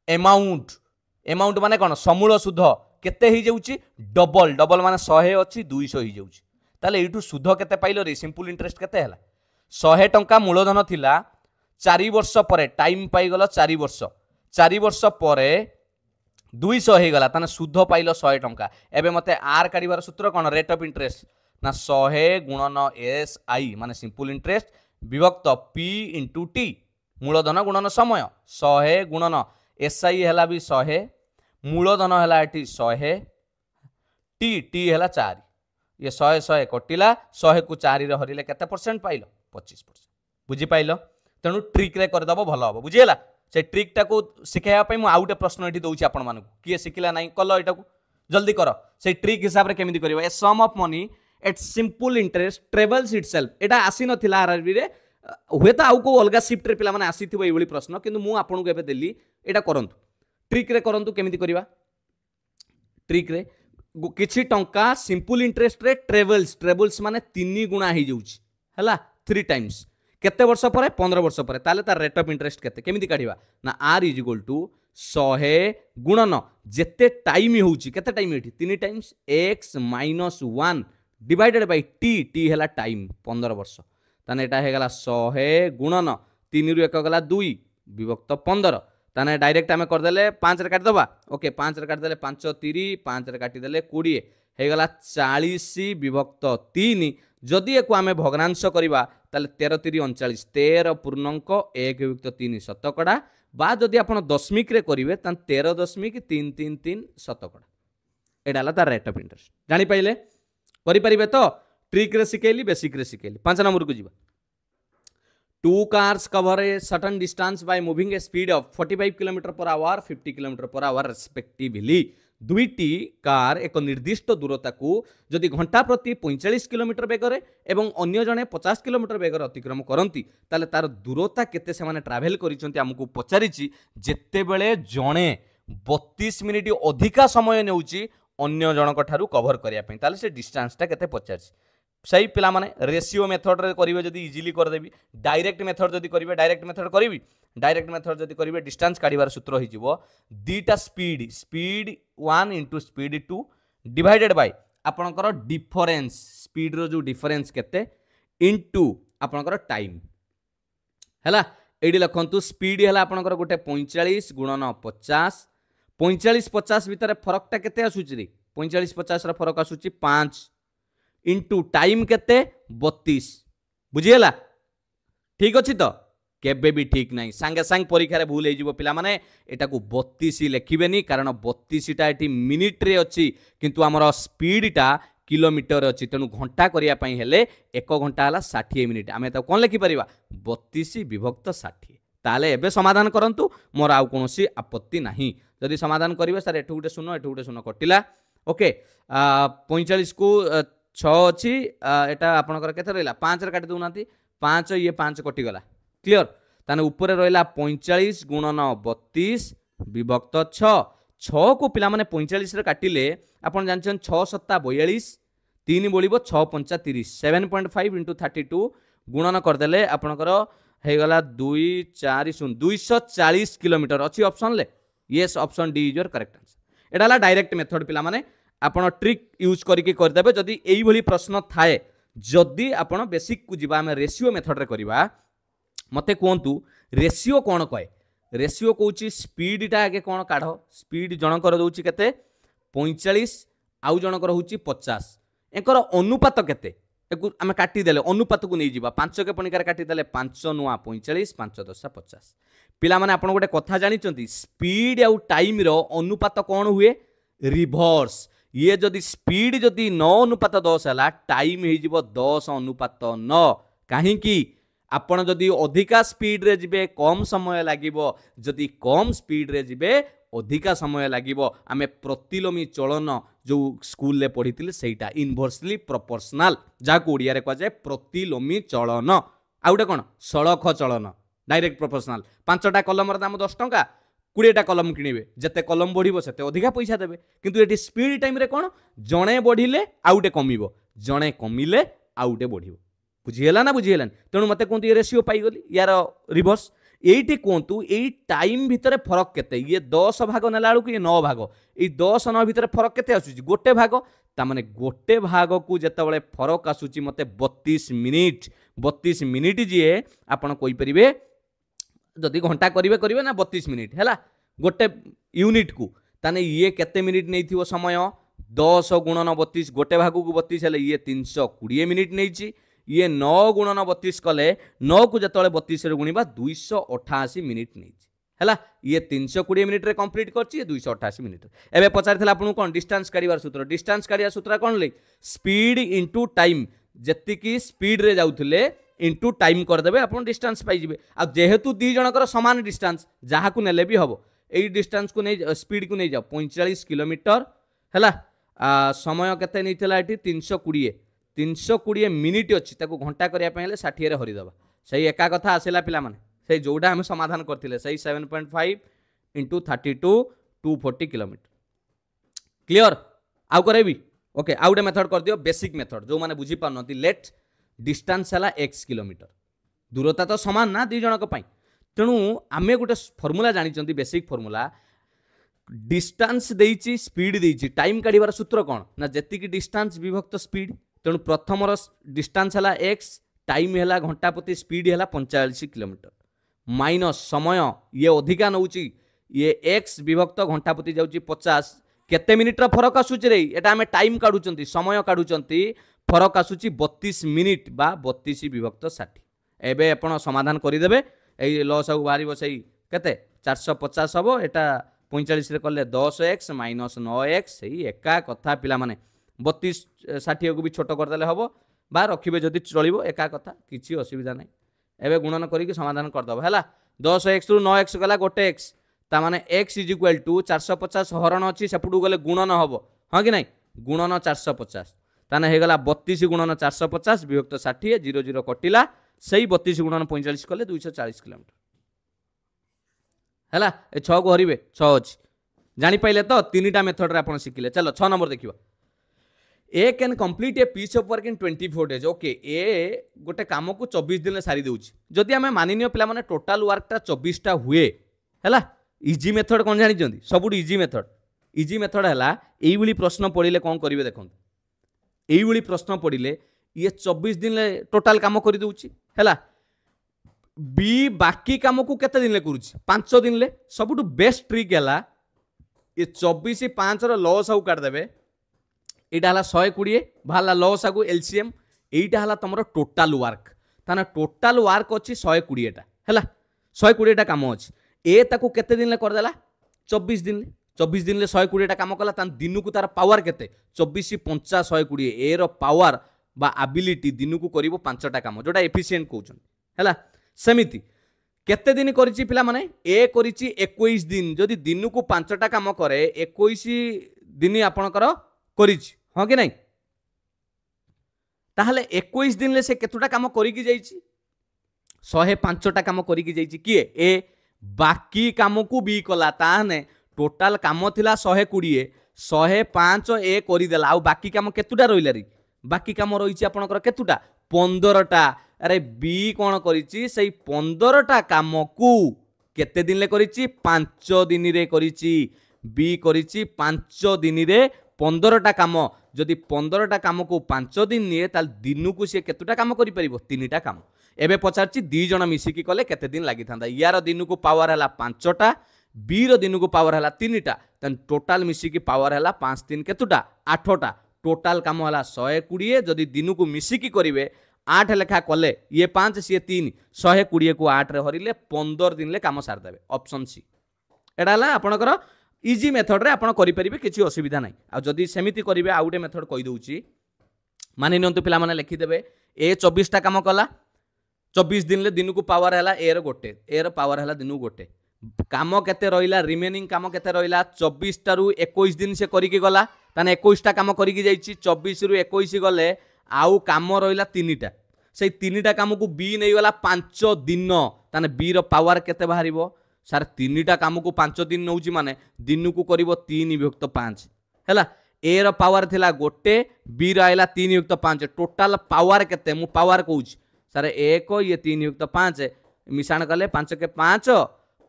अमाउंट माने कोन समूल सुध केते ही जाउची डबल डबल माने 100 अछि 200 ही जाउची ताले एठू सुध केते पाइलो रे सिंपल इंटरेस्ट केते हला 100 टंका मूलधन थिला 4 वर्ष परे टाइम पाई गलो 4 वर्ष परे 200 हो गला ताने सुध पाइल 100 टंका एबे मते आर काढिबार सूत्र कोन रेट ऑफ इंटरेस्ट ना 100 गुणन एस आई माने सिंपल इंटरेस्ट विभक्त पी इंटू टी मूलधन गुणन समय 100 गुणन एस आई हैला भी 100 मूलधन हैला एठी 100 टी टी हैला 4 ये 100 कटिला 100 को 4 रे हरिले केते परसेंट पाइल 25% बुझी पाइल तेणु ट्रिक रे कर दबो भलो हो बुझिला से ट्रिक टाको शिखाया पई मु आउटे प्रश्न एठी दउची आपण मानकु किए शिखिला नाही कलो एटाकू जल्दी कर से ट्रिक हिसाब रे केमिति करबा a sum of money at simple interest travels itself एटा आसी नथिला आरआरबी रे हुए तो आउ को अलगा शिफ्ट रे पिला माने आसीथिबो एबोली प्रश्न किंतु मु आपन को एबे देली एटा करंतु ट्रिक रे करंतु केमिति करबा ट्रिक रे किछि टंका सिंपल इंटरेस्ट रे ट्रेवल्स माने 3 गुणा ही जाउची हला 3 टाइम्स केते वर्ष परे 15 वर्ष परे ताले तार रेट ऑफ इंटरेस्ट केते केमिति काढिबा ना r इज इक्वल टू 100 गुणन जेते टाइम होउची केते टाइम एठी 3 times x minus 1 divided by t हैला टाइम 15 वर्ष ताने एटा हे गला 100 गुणन 3 रु 1 गला 2 विभक्त 15 ताने डायरेक्ट हमें कर देले 5 रे काट दबा ओके 5 रे काट देले 5 3 5 रे काटी देले 20 हे गला 40 विभक्त 3 जदि एको आमे भग्नांश करिबा ताले 13 3 39 13 पूर्णांक 1 विभक्त 3 शतकड़ा बा जदि आपण दशमिक रे करिवे तान 13.333 शतकड़ा एडा ला तार रेट ऑफ इंटरेस्ट जानि पाइले करि परिबे तो ट्रिक रे सिकेली बेसिक रे सिकेली 5 नंबर को जीवा 2 cars cover a certain distance by moving a speed of 45 km/h 50 km/h respectively दुईटी car एक निर्दिष्ट दूरता को जदि घंटा प्रति 45 किलोमीटर बेगरे एवं अन्य जने 50 किलोमीटर बेगर अतिक्रम करती ताले तार दूरता केते से माने ट्रैवल करिसंती हमकु पचारिछि जेते बेले जणे 32 मिनिट अधिका समय नेउची अन्य जनक ठारू कवर करिया पई ताले से डिस्टेंस ता केते पचारिछि सही पिला माने रेशियो मेथड रे करिवे जदि इजीली कर देबी डायरेक्ट मेथड जदि करिवे डायरेक्ट मेथड करिवि डायरेक्ट मेथड जदि करिवे डिस्टेंस काढिबार सूत्र होई जिवो दीटा speed 1 into speed 2 divided by आपनकर डिफरेंस स्पीड रो जो डिफरेंस केते इंटू आपनकर टाइम हैला एडी लखंतु स्पीड हैला आपनकर गोटे 45 गुणन 50 45 50 भितर फरक ता केते आसुची रे 45 50 रा फरक आसुची 5 इंटू टाइम केते 32 बुझिएला ठीक अछि तो केबे भी ठीक नहीं सांगे सांग परीक्षा रे भूल हो पिला माने एटा को 32 लिखिबेनी कारण 32 टा एटी मिनिट रे अछि किंतु हमर स्पीड टा किलोमीटर अछि तेनु घंटा करिया पई हेले 1 घंटा हला 60 मिनिट आमे त कोन लिखि परिबा 32 विभक्त 60 ताले एबे समाधान करंतु मोर आउ कोनोसी आपत्ति नाही जदि समाधान करिवे सर एठु गुटे शून्य कटिला ओके 45 को 6 अछि एटा आपनकर केते रहला 5 रे काटि दउनाती 5 ये 5 कटि गला क्लियर ताने ऊपर रहला 45 गुणन 32 विभक्त 6 छः को पिला माने 45 काटिले आपन जानछन 6 सत्ता 42 3 बोलिबो 6 पंचा 30 7.5 इंटू 32 गुणन करदेले आपनकर हे गला 2 4 0 240 किलोमीटर अच्छी ऑप्शन ले yes option D is your correct answer. Etah direct method पिला माने आपण ट्रिक यूज करके करदेबे जदि एई भली प्रश्न थाए जदि आपण बेसिक को जिबा हम रेशियो मेथड रे करबा मते कोंतु रेशियो कोन कहे रेशियो कहूँ स्पीड टा आगे कौन काढ़ स्पीड जनकर दौर केते 45 आउ जनकर हूँ 50 एकर अनुपात केते आम काटिदेले अनुपात को नहीं जावा 5 के पणिकार काटिदेले 5 नुआ 45 5 10 50 पिला माने आपण गोटे कथा जानिचंती स्पीड आउ टाइम रो अनुपात कौन हुए रिभर्स ये जदि स्पीड जदि 9 अनुपात 10 है टाइम हो 10 अनुपात 9 कहीं आपण जदि अधिका स्पीड रे जिबे कम समय लागिबो जदि कम स्पीड रे जिबे अधिका समय लागिबो आमे प्रतिलोमी चलन जो स्कूल ले पढ़ी सेटा इनवर्सली प्रोपोर्शनल जाको ओडिया रे कह जाय प्रतिलोमी चलन आउटे कोन सड़क चलन डायरेक्ट प्रोपोर्शनल 5टा कलम दाम 10 टंका 20टा कलम किनिबे जते कलम बढ़िबो सेते अधिका पैसा देबे किंतु एटी स्पीड टाइम रे कोन जणे बढ़िले आउटे कमिबो जणे कमिले आउटे बढ़िबो बुझीगला ना बुझीगलान तेणु मत कहतु ये रेशियो पाईगली यार रिवर्स ये कहतु यही टाइम भितर फरक केते ये 10 भाग नेला बेलू ये 9 भाग ये 10 9 भितर फरक केते आसुची गोटे भाग तामाने गोटे भाग को जेतेबेले फरक आसुची मते 32 मिनिट जीए आपण कहि परिबे जदि घंटा करिवे ना 32 मिनिट हैला गोटे यूनिट को ताने ये केते मिनिट नैथिवो समय 10 गुणन 32 गोटे भाग को 32 हेले ये 320 मिनिट नैची ये 9 गुणन 32 कले 9 को जतले 32 रे गुणिबा 288 मिनिट नहीं हैला ये 320 मिनिट रे कंप्लीट करछि ये 288 मिनिट एबे पचारथिला आपन कोन डिस्टेंस काढिबार सूत्र कोन ले स्पीड इनटू टाइम जति की स्पीड रे जाउथले इनटू टाइम कर देबे आपन डिस्टेंस पाई जिवे आ जेहेतु दी जनकर समान डिस्टेंस जहा को नेले भी हबो एई डिस्टेंस को नै स्पीड को नै जाओ 45 किलोमीटर हैला समय केते नैथिला एठी 320 मिनिट अच्छी घंटा करने 60 हरिदबा सही एका कथा आसला पिला माने से जोड़ा हम समाधान करथिले सही 7.5 इंटू 32 240 किलोमीटर क्लियर आउ करेबी ओके आउ गोटे मेथड कर दियो बेसिक मेथड जो माने बुझी पारनती लेट डिस्टेंस है x किलोमीटर दूरता तो समान ना दी जनक पई तेणु आमे गोटे फॉर्मूला जानी बेसिक फॉर्मूला डिस्टेंस देइची स्पीड देइची टाइम काढिबार सूत्र कोन ना जेतिकी डिस्टेंस विभक्त स्पीड तेणु प्रथम डिस्टेंस है x टाइम है घंटा प्रति स्पीड है 45 किलोमीटर माइनस समय ये अधिका नौची ये x विभक्त घंटा प्रति जाऊँगी 50 केते मिनिट फरक आसूची रे एटा आमे टाइम काढुचंती समय काढुचंती फरक आसूची 32 मिनिट बा 32 विभक्त 60 एबे आपण समाधान करिदेबे एई लॉस आउ बाहरी बसई केते 450 हबो एटा 45 रे करले 10x माइनस 9x सही एका कथा पिला माने 32 60 को भी छोट करदेले हम बा रखिबे जदि चलिबो एका कथा किछि असुविधा नहीं एबे गुणन करिक समाधान करदब हैला 10x रु 9x गला गोटे x ता माने x इज इक्वल टू 450 हरण अछि सेपुडू गले गुणन हबो हां कि नहीं गुणन 450 ताने हे गला 32 गुणन 450 विभक्त 60 0 0 कटिला सही 32 गुणन 45 कले 240 किलोमीटर हैला ए 6 को हरिबे 6 अछि जानि पाइले तो तीनटा मेथड रे आपण सिखिले चलो 6 नंबर देखिबा A can complete a piece of work in 24 days okay ए गोटे काम को 24 दिन सारी देउची जदि आमे मानिनियो पिला माने टोटल वर्क टा 24 टा हुए हैला इजी मेथड कोन जानि जंदी सबुड इजी मेथड हैला एई भली प्रश्न पड़िले कोन करिवे देखन एई भली प्रश्न पड़िले ये 24 दिन ले टोटल काम करि देउची हैला बी बाकी काम को केते दिन ले करूची 5 दिन ले सबुड बेस्ट ट्रिक हैला ये 24 5 रो लॉस आउ काट देबे एटा हला 120 भाला लॉस आगु एलसीएम एटा हला तमरो टोटल वर्क ताना टोटल वर्क अछि 120 टा हैला 120 टा काम अछि ए ताकू केते दिन ले कर देला 24 दिन ले 120 टा काम कला तान दिनु को तार पावर केते 24 50 120 ए रो पावर बा एबिलिटी दिनु को करिवो 5 टा काम जोटा एफिशिएंट कहउछन हैला सेमिति केते दिन करिछि पिला माने ए करिछि 21 दिन जदि दिनु को 5 टा काम करे 21 दिन आपनकर करिछि हाँ कि नहीं ताहले 21 दिन ले से केतुटा काम करिकी जाइछि 105टा काम करिकी जाइछि किए ए बाकी काम को बी कला ताहने टोटाल काम थिला 120 105 ए करिदेला आ बाकी काम केतुटा रहिला रे बाकी काम रहिछि आपनकर केतुटा 15टा अरे बी कोन करिछि सेई 15टा काम को केते दिन ले करिछि 5 दिन रे करिछि बी करिछि 5 दिन रे 15टा काम जदि 15टा काम को 5 दिन निये ताल दिनु को से केतुटा काम करि परिबो 3टा काम एबे पचारछि 2 जण मिसिकी कले केते दिन लागि थांदा यार दिनु को पावर हला 5टा बी रो दिनु को पावर हला 3टा तन टोटल मिसिकी पावर हला 5 3 केतुटा 8टा टोटल काम हला 120 जदि दिनु को मिसिकी करिवे 8 लेखा कले ये 5 सी 3 120 को 8 रे हरिले 15 दिन ले काम सार देबे ऑप्शन सी एडा हला आपनकर इजी मेथड रे आपण करि परिबे किछि असुविधा नै आ जदि सेमिति करिवे आ उटे मेथड कहि दउची मानि नियंतु पिला माने लिखि देबे ए 24 टा काम कला 24 दिन ले दिन को पावर हला ए रो गोटे ए रो पावर हला दिन गोटे काम केते रहिला रिमेनिंग काम केते रहिला 24 टा रु 21 दिन से करि के गला ताने 21 टा काम करि के जाईची 24 रु 21 गले आउ काम रहिला 3टा से 3टा काम को बी नै गला 5 दिन ताने बी रो पावर केते बाहरिबो सर 3टा काम को 5 दिन नउची माने दिन को करिवो 3/5 हैला ए रो पावर थिला गोटे बी रो आइला 3/5 टोटल पावर केते मु पावर कहूची सर 1 ये 3/5 मिशाण कले 5 के 5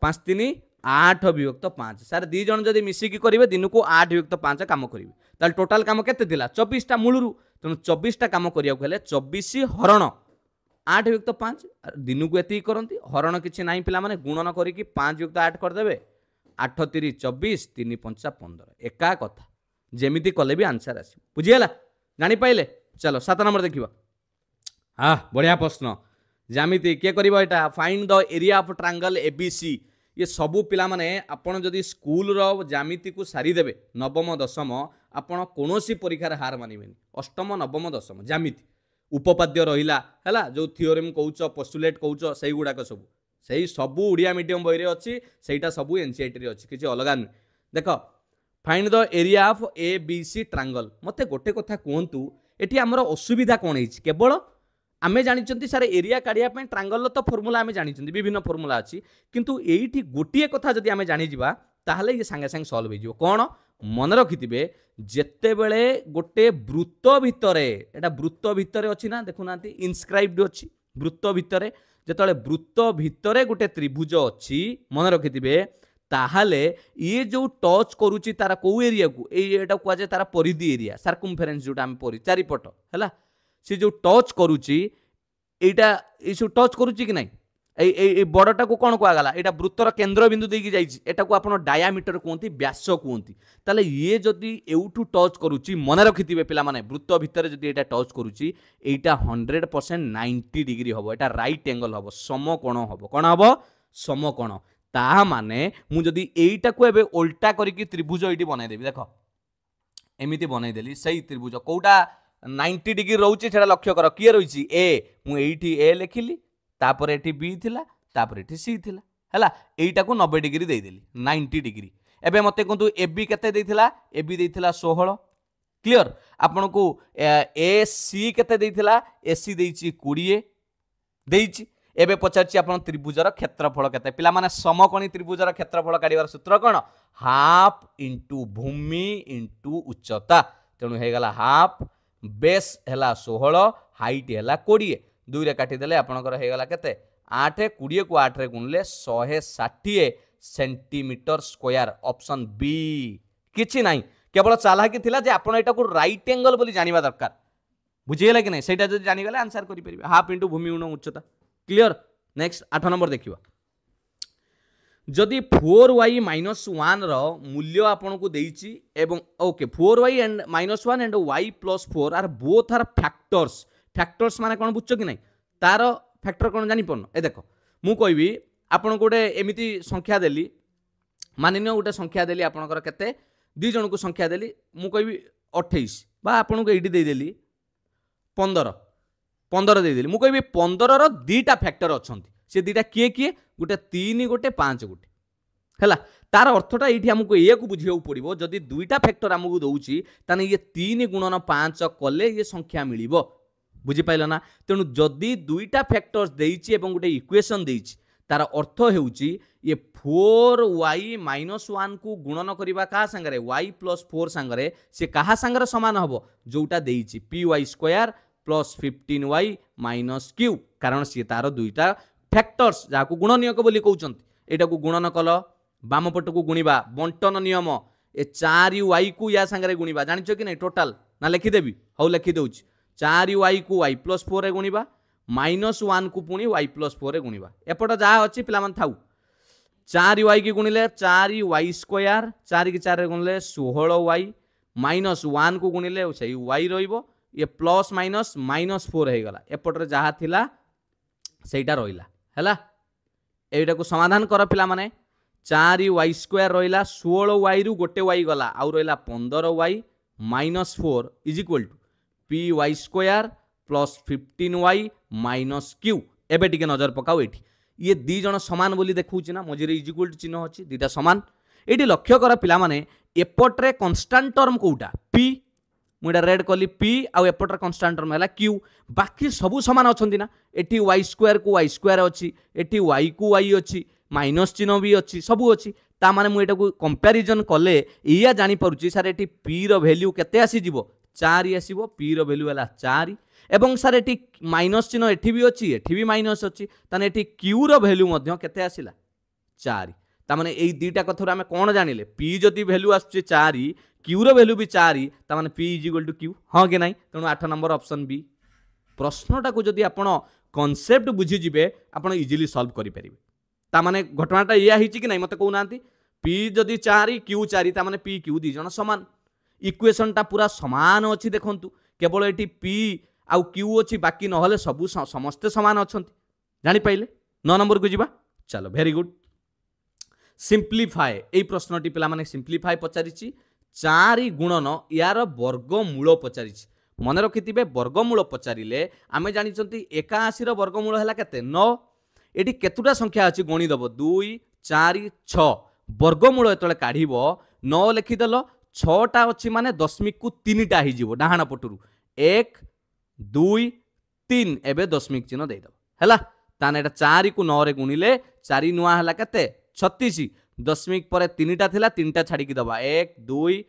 5 3 8/5 सर दी जण जदी मिसिकी करिवे दिन को 8/5 काम करिवे ताल टोटल काम केते थिला 24 टा मूलरू तनु 24 टा काम करिया हेले 24 हरण 8/5 दिन को एति करंती हरण किछि नाही पिला माने गुणन करी कि 5/8 कर देबे 8 3 24 3 5 15 एका कथा जेमिति कले भी आंसर आसी बुझियला जानि पाइले चलो 7 नंबर देखिबा हां बढ़िया प्रश्न ज्यामिति के करिवो एटा find the area of triangle ABC ये सबू पिला माने आपण जदि स्कूल रो ज्यामिति को सारी देबे नवम दशम आपण कोनोसी परीक्षा हार मानिबेनी अष्टम नवम दशम ज्यामिति उपपाद्य रहिला हैला जो थियोरेम कहउचो पोस्टुलेट कहउचो सेही गुडा को सबू उड़िया मीडियम बही रे अछि सेटा सबू एनसीईआरटी रे अछि किछि अलगा नै देखो find the area of ABC triangle मते गोटे कथा कहंतु एठी हमर असुविधा कोन हिच केवल आमे जानिचंती सारे एरिया काढिया पे ट्रायंगल तो फॉर्मूला आमे जानिचंती विभिन्न फॉर्मूला अछि किंतु एठी गोटिए कथा जदि आमे जानि जिबा ताहले ये संगे संग सॉल्व हो कौन मन रखिथिबे जेते बेले गोटे वृत्त भितरे एटा वृत्त भितरे अछि ना देखुनांती इनस्क्राइब्ड अछि वृत्त भितरे जेतले वृत्त भितरे गोटे त्रिभुज अछि मन रखिथिबे ताहले ये जो टच करूची तारा को एरिया को एटा को जे तारा परिधि एरिया सर्कमफेरेंस जोटा हम परि चारिपट हैला से जो टच करूची एटा ए जो टच करूची कि नाही ए बड़टा को कौन कहगला एटा वृत्तर केंद्र बिंदु देकी जाइछि एटा को आपण डायामीटर कहंती व्यास कहंती ताले ये जदि एउठू टच करूची मन रखिथिबे पिला माने वृत्त भितर जदि एटा टच करूची एटा 100% 90 डिग्री हबो एटा राइट एंगल हबो समकोण हबो कोन हबो समकोण ता माने मु जदि एटा को एबे उल्टा करिकि त्रिभुज एटी बनाई देबी देखो एमिति बनाई देली सही त्रिभुज कोउटा 90 डिग्री रहउची छेडा लक्ष्य कर किए रहिची ए मु एठी ए लिखिली तापर एठी बी थिला तापर एठी सी थिला हैला एटा को 90 डिग्री दे देली 90 डिग्री एबे मते कोंतु ए बी केते देथिला ए बी देथिला 16 क्लियर आपन को ए सी केते देथिला ए सी देइची 20 देइची एबे पचारची आपन त्रिभुजर क्षेत्रफल केते पिला माने समकोणी त्रिभुजर क्षेत्रफल काढिवार सूत्र कोन हाफ इनटू भूमि इनटू उच्चता तेनु हे गला हाफ बेस हैला 16 हाइट हैला 20 दुई रे काटी देले आपनकर हे गला केते 8 20 को 8 रे गुणले 160 सेंटीमीटर स्क्वायर ऑप्शन बी किछि नाही केवल चालाकी थिला जे आपण एटा को राइट एंगल बोली जानिबा दरकार बुझियला कि नै सेटा जदि जानि गले आंसर करि परिबे हाफ इनटू भूमि गुण उच्चता क्लियर नेक्स्ट 8 नंबर देखिबा जदि 4y - 1 रो मूल्य आपन को देइची एवं okay 4y and -1 and y + 4 are both are factors माने कोन बुझछ कि नै तार फैक्टर कोन जानि पन ए देखो मु कहबी आपन गोटे एमिति संख्या देली मानिनो गोटे संख्या देली आपनकर केते दि जण को संख्या देली मु कहबी 28 बा आपन को एडी दे देली 15 दे देली मु कहबी 15 रो दीटा फैक्टर अछंती से दीटा किए किए गोटे 3 गोटे 5 गोटे हैला तार अर्थटा एठी हमको ए को बुझियो पड़िबो जदि दुईटा फैक्टर हमको दउची ताने ये 3 गुणन 5 कले ये संख्या मिलिबो बुझी पाइलो ना तेनु जदि दुईटा फैक्टर्स देइची एवं गोटे इक्वेशन देइची तार अर्थ हेउची ये 4y माइनस 1 को गुणन करबा का संगरे y प्लस 4 संगरे से कहा संगरे समान हबो जोटा देइची py² plus 15y minus q कारण सी तार दुईटा फैक्टर्स जाको गुणनीयक बोली कहउचंती एटा को गुणन कल बाम पट को गुणिबा बंटन नियम ए 4y को या संगरे गुणिबा जानिचो कि नै टोटल ना लिखि देबी हौ लिखि दउची 4y को y प्लस 4 रे गुणिबा -1 को पुणी y प्लस 4 रे गुणिबा एपट जहाँ अच्छी पिला मन थाउ 4y की गुणिले 4y स्क्वायर 4 की 4 रे गुणिले 16y -1 को गुणिले सही y रहिबो ये प्लस माइनस -4 हे गला एपट रे जहाँ थिला सेटा रहिला हैला एटा को समाधान कर पिला माने 4y स्क्वायर रहिला 16y रु गोटे y गला आउ रहिला 15y -4 is equal to py² plus 15y minus q एबे टिके नजर पकाओ एठी ये दी जण समान बोली देखौची ना मझिरे इज इक्वल टू चिन्ह अछि दीटा समान एठी लक्ष्य कर पिला माने एपटरे कांस्टेंट टर्म कोउटा p मुडा रेड कली p आ एपटरे कांस्टेंट टर्म हैला q बाकी सब समान अछंती ना एठी y² को y² अछि एठी y को y अछि माइनस चिन्ह भी अछि सब अछि ता माने मु एटा को कंपैरिजन कले इया जानि परुची सर एठी p रो वैल्यू केते आसी जिवो 4 आसीबो p रो वैल्यू हैला 4 एवं सर एठी माइनस चिन्ह एठी भी अछि एठी भी माइनस अछि ताने एठी q रो वैल्यू मध्य केते आसिला 4 ता माने एई दीटा कथर हमें कोन जानिले p जदी वैल्यू आछे 4 q रो वैल्यू भी 4 ता माने p = q हां के नाही तणु 8 नंबर ऑप्शन बी प्रश्नटा को जदी आपण कांसेप्ट बुझी जिवे आपण इजीली सॉल्व करि परिबे ता माने घटनाटा या हिची कि नाही मते कहू नांती p जदी 4 q 4 ता माने p q दी जण समान इक्वेशन टा पूरा समान अछि देखंतु केवल एटी p आउ q अछि बाकी न होले सब समस्त समान अछंती जानि पाइले 9 नंबर को जिबा चलो वेरी गुड सिंप्लीफाई ए प्रश्नटी पिला माने सिंप्लीफाई पचारिछि 4 गुणन यार वर्गमूल पचारिछि मन रखिथिबे वर्गमूल पचारिले आमे जानिचंती 81 रो वर्गमूल हैला केते 9 एटी केतुटा संख्या अछि गणि दबो 2 4 6 वर्गमूल एतले काढिबो 9 लिखि देलो 6 टा अछि माने दशमिक को 3 टा हि जिवो डाहाना पटुरु 1 2 3 एबे दशमिक चिन्ह दे दबो हैला ताने एटा 4 को 9 रे गुणिले 4 नुआ हैला केते 36 दशमिक पर 3 टा थिला 3 टा छाडी की दबा 1 2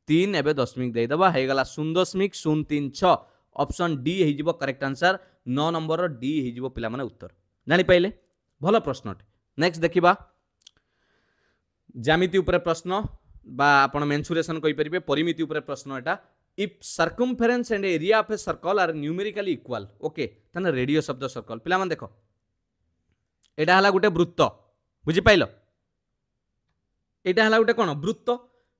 3 एबे दशमिक दे दबा हे गला 0.036 ऑप्शन डी हे जिवो करेक्ट आंसर 9 नंबर डी हे जिवो पिला माने उत्तर जानि पाइले भलो प्रश्न नेक्स्ट देखिबा ज्यामिति ऊपर प्रश्न बा आपण मेंसुरेशन कहि परिबे परिमिति ऊपर प्रश्न एटा if circumference and area of a circle are numerically equal okay तने रेडियस ऑफ द सर्कल पिला मान देखो एटा हला गुटे वृत्त बुझी पाइलो एटा हला गुटे कोन वृत्त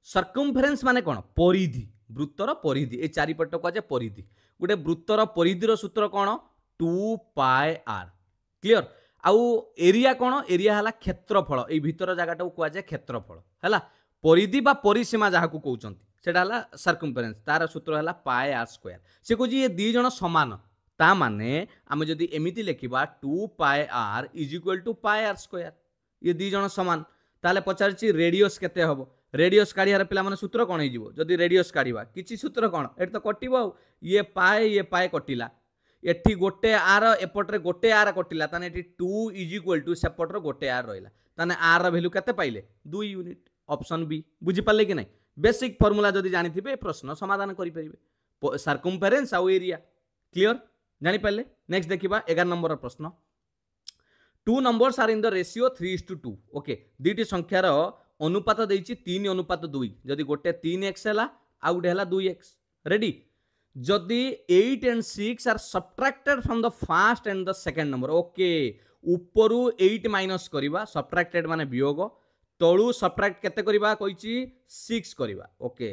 सर्कमफेरेंस माने कोन परिधि वृत्तर परिधि ए चारि पट को जे परिधि गुटे वृत्तर परिधिर सूत्र कोन 2 पाई r क्लियर आउ एरिया कोन एरिया हला क्षेत्रफल ए भीतर जागाटा को आ जे क्षेत्रफल हला परिधि बा परिसीमा जहा को कहउचंती सेटा हला सर्कमफेरेंस तार सूत्र हला पाई r स्क्वायर से को जी ये दी जण समान ता माने आमे जदी एमिति लेखिबा 2 पाई r = पाई r स्क्वायर ये दी जण समान ताले पचारची रेडियस केते हबो रेडियस काढियार पिला माने सूत्र कोन हे जिवो जदी रेडियस काढिबा किछि सूत्र कोन एट तो कटिबो ये पाई कटिला एठी गोटे आर एपटरे गोटे आर कटिला ताने एठी 2 = सेपटरो गोटे आर रहिला ताने आर रो वैल्यू केते पाइले 2 यूनिट ऑप्शन बी बुझी पाले कि नहीं बेसिक फार्मूला जदी जानिथिबे प्रश्न समाधान करि परिबे सर्कमफेरेंस आ एरिया क्लियर जानि पाले नेक्स्ट देखिबा 11 नंबर प्रश्न 2 numbers are in the ratio 3:2 okay दीटी संख्यार अनुपात देइछि 3:2 जदी गोटे 3x हैला आ गुटे हैला 2x रेडी जदी 8 and 6 are subtracted from the first and the second number okay ऊपरु 8 माइनस करिबा subtracted माने वियोग तळु subtract केते करिबा कहिछि 6 करिबा ओके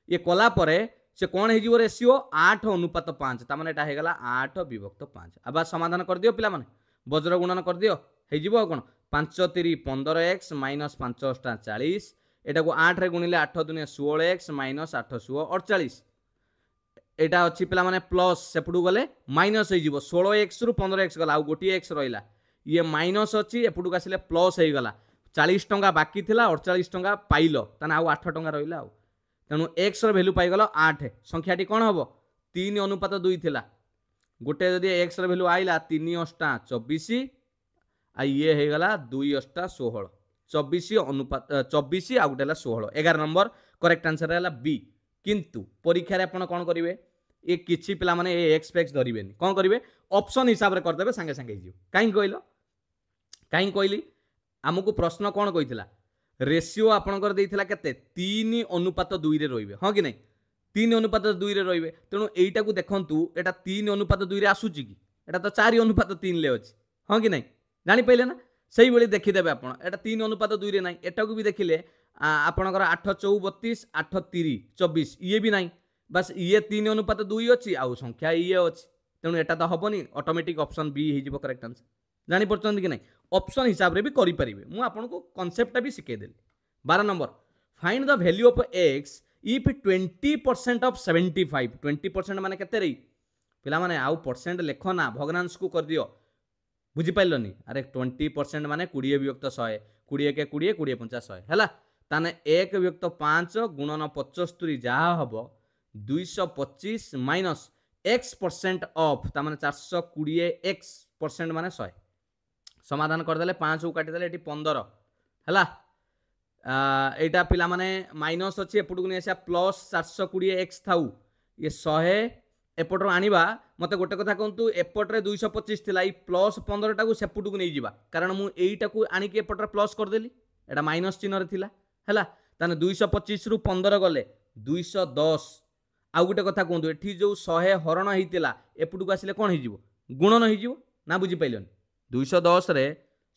ये कला परे से कोन हे जिवो रेशियो 8:5 ता माने एटा हे गला 8/5 अब समाधान कर दियो पिला माने वज्र गुणन कर दियो हे जिवो कोन 5 3 15x माइनस 5 8 40 एटा को 8 रे गुणिले 8 दुने 16x माइनस 8 48 एटा अछि पिला माने प्लस सेपडू गले माइनस हे जिवो 16x रु 15x गला आ गोटी x रहिला ये माइनस अछि एपडू आसिले प्लस हे गला 40 टंका बाकी थिला 48 टंका पाइलो तने आ 8 टंका रहिला आ तेणु x रो वैल्यू पाई गलो 8 संख्याटी कोन हबो 3:2 थिला गोटे जदी x रो वैल्यू आइला 3 8 24 आ ये हो गला 2 अष्टा 16 24 अनुपात 24 आ गोटे 16 11 नंबर करेक्ट आंसर है बी। किंतु परीक्षा रे आपण कोन करिवे ये किछि पिला माने ए एक्स फैक्स धरिबेनी कोन करिवे ऑप्शन हिसाब रे कर देबे संगे संगे हिजो काई कहलो काई कहली हमकु प्रश्न कोन कहितला रेशियो आपणकर देइथिला केते 3 अनुपात 2 रे रहिबे हां कि नै 3 अनुपात 2 रे रहिबे तेनु एइटा को देखंतु एटा 3 अनुपात 2 रे आसुची कि एटा तो 4 अनुपात 3 ले अछि हां कि नै जानि पइले ना सही बेले देखि देबे आपण एटा 3 अनुपात 2 रे नै एटा को भी देखिले आपणकर 8 4 32 8 3 24 ये भी नहीं बस ये 3 अनुपात 2 अछि आ संख्या ये अछि तेनु एटा तो हबनी ऑटोमेटिक ऑप्शन बी हे जिवो करेक्ट आंसर जानि परछन कि नै ऑप्शन हिसाब रे भी करि परिबे मु आपन को कांसेप्ट भी सिखे देली। 12 number find the value of x if 20% of 75 20% माने केते रे पिला माने आउ परसेंट लेखो ना भग्नांश को कर दियो बुझी पाइलनी अरे 20% माने 20 विभक्त 100 20 के 20 20 50 100 हैला ताने 1 विभक्त 5 गुणन 75 जहा हबो 225 माइनस x% ऑफ ता माने 420 x% माने 100 समाधान कर देले 5 को काटी देले एटी 15 हैला एटा पिला माने माइनस अछि एपटु को नेसिया प्लस 420 x थाउ ये 100 एपटर आनिबा मते गोटे कथा कहंतु एपटरे 225 थिला ई प्लस 15 टा को सेपटु को नै जिबा कारण मु एइटा को आनी के एपटर प्लस कर देली एटा माइनस चिन्ह रे थिला हैला ताने 225 रु 15 गले 210 आ गोटे कथा कहंतु एठी जो 100 हरण हेतिला एपटु को आसिले कोन हे जिवो गुणन हे जिवो ना बुझी पाइलनी 210 रे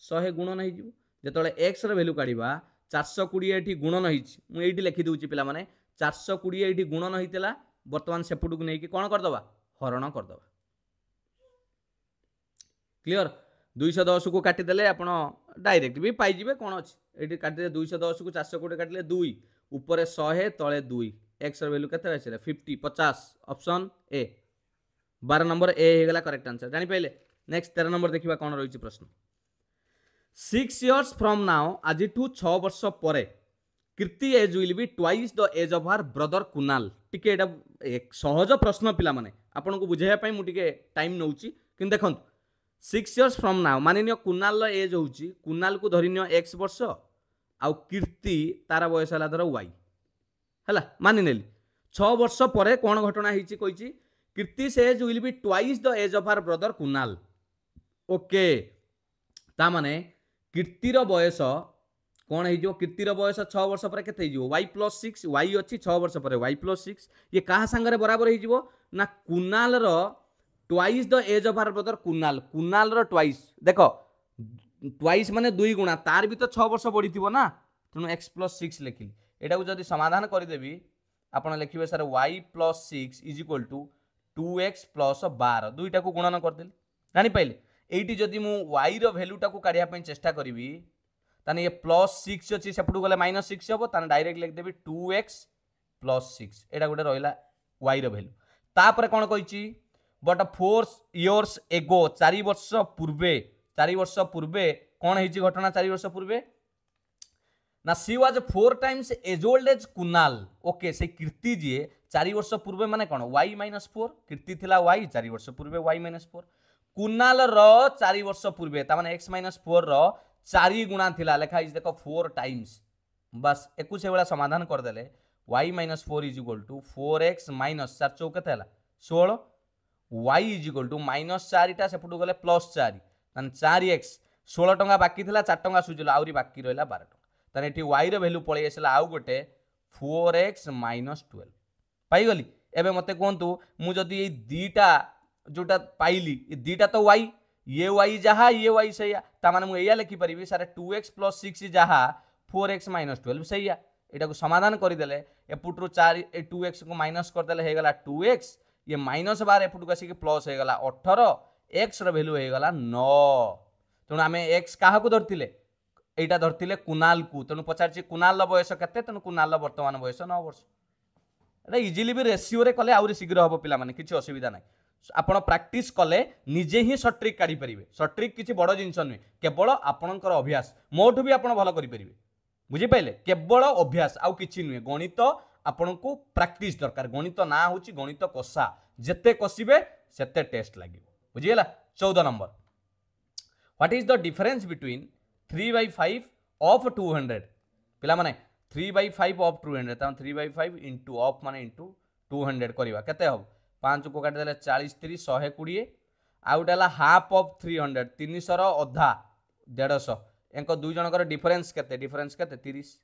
100 गुणन हे जिवो जेतले x रे वैल्यू काढिबा 420 एठी गुणन हिच मु एठी लिखि दउची पिला माने 420 एठी गुणन हेतिला वर्तमान सेपटु को नै कि कोन कर दबा हरण कर दबा क्लियर 210 को काटी देले आपण डायरेक्ट भी पाई जिवे कोन अछि एठी काटी दे 210 को 420 काटले 2 ऊपर 100 तळे 2 x र वैल्यू केते आछले 50 50 ऑप्शन ए 12 नंबर ए हे गेला करेक्ट आंसर जानि पइले नेक्स्ट 13 नंबर देखिबा कोन रहिछि प्रश्न 6 years from now आज 6 वर्ष परे Kirti age will be twice the age of her brother Kunal टिके एटा एक सहज प्रश्न पिला माने आपन को बुझाया पई मु टिके टाइम नउची किन देखन 6 years from now मानिनियो कुनाल ल एज होउची कुनाल को धरिनियो x वर्ष आउ कीर्ति तारा बयस हला धर y हला मानि नेली 6 वर्ष परे कोन घटना हिची कहिची Kirti age will be twice the age of her brother Kunal okay ता माने कीर्तिर बयस कौन हो कीर्तिर बयस 6 वर्ष पर केते हो y + 6 y अच्छी 6 वर्ष पर y + 6 ये कहा संगे बराबर हो ना कुनाल रो twice the age of our brother Kunal Kunal रो ट्वाइस देखो ट्वाइस माने 2 गुणा तार भी तो 6 वर्ष बढ़ी थिबो ना तेनु x + 6 लिखिली एटा को जदी समाधान करि देबी आपण लिखिबे सर y + 6 = 2x + 12 दुईटा को गुणन कर देली जानि पाइले एटी जदि मु y रो वैल्यू टा को काढिया पई चेष्टा करिवि ताने ये +6 अछि सेपटु गले -6 हबो ताने डायरेक्ट लिख देबी 2x + 6 एटा गोटे रहिला y रो वैल्यू तापर कोन कहिची बट 4 इयर्स एगो 4 वर्ष पूर्वे कोन हेची घटना 4 वर्ष पूर्वे ना she was 4 times as old as Kunal okay से कीर्ति जी 4 वर्ष पूर्वे माने कोन y - 4 कीर्ति थिला y 4 वर्ष पूर्वे y - 4 कुनाल रो 4 वर्ष पूर्वे ता माने x - 4 रो 4 गुणा थिला लेखा इज देखो 4 टाइम्स बस एकु से वाला समाधान कर देले y - 4 = 4x - 4 चौके थला 16 y = -4 टा सेपटु गले +4 तान 4x 16 टंका बाकी थिला 4 टंका सुजिलो आउरी बाकी रहला 12 टंका तान एठी y रो वैल्यू पळै आसला आउ गोटे 4x - 12 पाई गली एबे मते कोंतु मु जदी ए दीटा जोटा पाइली ये दीटा तो y ये y जहा ये y सैया ता माने मु एया लिखि परिबी सारे 2x + 6 जहा 4x - 12 सैया एटा को समाधान करि देले एपुटरो 4 2x को माइनस कर देले हे गला 2x ये -12 एपुट को आसी के प्लस हे गला 18 x रो वैल्यू हे गला 9 तनो हमें x काहा को धरतिले एटा धरतिले कुनाल को तनो पचारची कुनाल लो बयस कते तनो कुनाल लो वर्तमान बयस 9 वर्ष एटा इजीली भी रेशियो रे कले आउरी शीघ्र हबो पिला माने किछि असुविधा नै आपण प्रैक्टिस कले निजे ही शॉर्ट ट्रिक काढी परिबे शॉर्ट ट्रिक किछि बड़ जिंस नै केवल आपनकर अभ्यास मोठु भी आपण भलो करि परिबे बुझी पाइले केवल अभ्यास आउ किछि नै गणित आपण को प्रैक्टिस दरकार गणित ना होछि गणित कषा जेते कसिबे सेते टेस्ट लागिवो बुझियला 14 number what is the difference between 3/5 of 200 पिला माने 3/5 ऑफ 200 ता 3/5 इंटू ऑफ माने इंटू 200 करवा केते हो 5 को काट देले 40 30 120 आउटाला हाफ ऑफ 300 300 रो अधा 150 एंको दुई जनकर डिफरेंस केते 30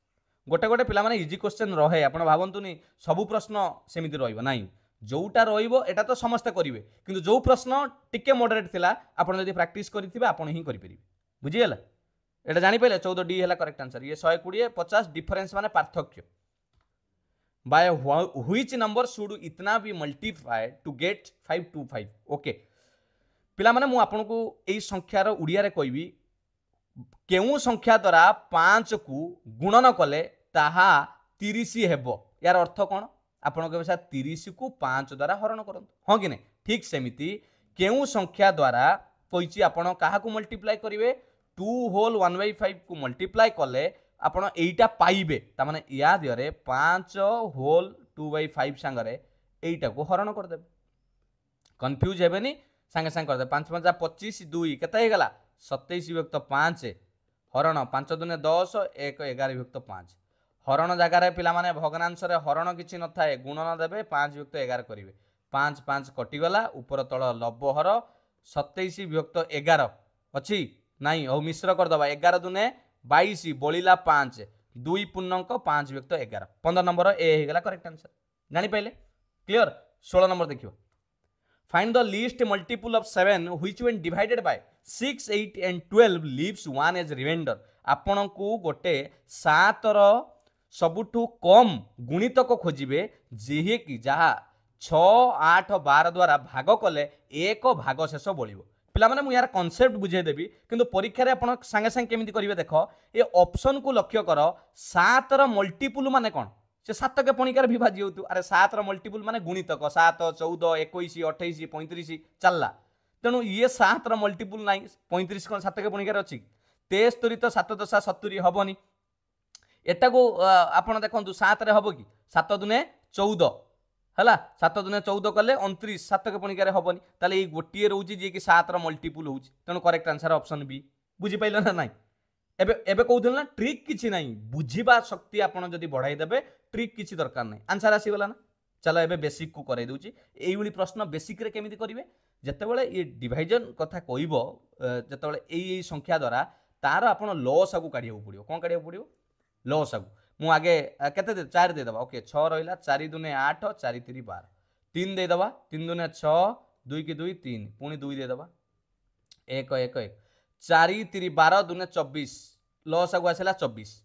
गोटे गोटे पिला माने इजी क्वेश्चन रहे आपण भावंतुनी सब प्रश्न सेमिति रहइबो नाही जोटा रहिबो एटा तो समस्त करिवे किंतु जो प्रश्न टिके मॉडरेट थिला आपण जदी प्रैक्टिस करिथिबे आपण ही करि परिबे बुझी गेला एटा जानि पहिले 14 डी हैला करेक्ट आंसर ये 120 50 डिफरेंस माने पार्थक्य बाय व्हिच नंबर शुड इतना be multiply to get 525 okay पिला माने मु आपन को एई संख्यार उडिया रे कहबी केउ संख्या द्वारा 5 को गुणन कले ताहा 30 हेबो यार अर्थ कोन आपण के 30 को 5 द्वारा हरण करंतु हां कि नै ठीक सेमिति केउ संख्या द्वारा कहिछि आपण काहा को मल्टीप्लाई करिवे 2 होल 1/5 को मल्टीप्लाई कले आपण एइटा पाइबे ता माने या दियरे 5 होल 2/5 संगरे एइटा को हरण कर देबे कंफ्यूज हेबेनी संगे संगे कर दे 5 5 25 2 केते हे गला 27 विभक्त 5 हरण 5 दुने 10 1 11 विभक्त 5 हरण जगार पिला माने भग्नांश रे हरण किछि न थाए गुणन देबे 5 विभक्त 11 करिवे 5 5 कटि गला ऊपर तळ लब्बहर 27 विभक्त 11 अछि नाही ओ मिश्र कर दबा 11 दुने 22 बळिला 5 2 पूर्णांक 5 विभक्त 11 15 नंबर ए हे गला करेक्ट आंसर जानि पहिले क्लियर 16 नंबर देखियो find the least multiple of 7 which when divided by 6 8 and 12 leaves 1 as remainder आपण को गोटे 7 रो सबुठु कम गुणितक खोजिबे जेहे कि जहा 6 8 12 द्वारा भाग कले एक भाग शेष बळिबो पिला माने मु यार कांसेप्ट बुझे देबी किंतु परीक्षा रे आपण संगे संगे केमिति करिवे देखो ए ऑप्शन को लक्ष्य कर 7 रो मल्टीपल माने कोन से 7 के पणिकार विभाज्य होतु अरे 7 रो मल्टीपल माने गुणितक 7 14 21 28 35 चलला तेनु ये 7 रो मल्टीपल नाही 35 कोन 7 के पणिकार अछि 73 तो 7 दशा 70 हबनी एटा को आपण देखंतु 7 रे हबो कि 7 दुने 14 हला 7 दुने 14 कले 29 7 के पणिकार हबनी ताले ए गोटिए रहउची जे कि 7 रो मल्टीपल होउची तेनु करेक्ट आंसर ऑप्शन बी बुझी पाइलो ना नाही एबे एबे कहउथल ना ट्रिक किछि नाही बुझीबा शक्ति आपण जदी बढ़ाई देबे ट्रिक किछि दरकार नाही आंसर आसी गला ना चलो एबे बेसिक को कराई दउची एई उली प्रश्न बेसिक रे केमिति करिवे जतेबेले ये डिवाइजन कथा कहिबो जतेबेले एई संख्या द्वारा तार आपण लॉस आगु काढियो पडियो कोन काढियो पडियो लॉस आगु मु आगे केते दे 4 दे दबा ओके 6 रहिला 4 दुने 8 4 3 12 3 दे दबा 3 दुने 6 2 की 2 3 पुनी 2 दे दबा 1 1 1 4 3 12 दुने 24 लॉस आगु आसिला 24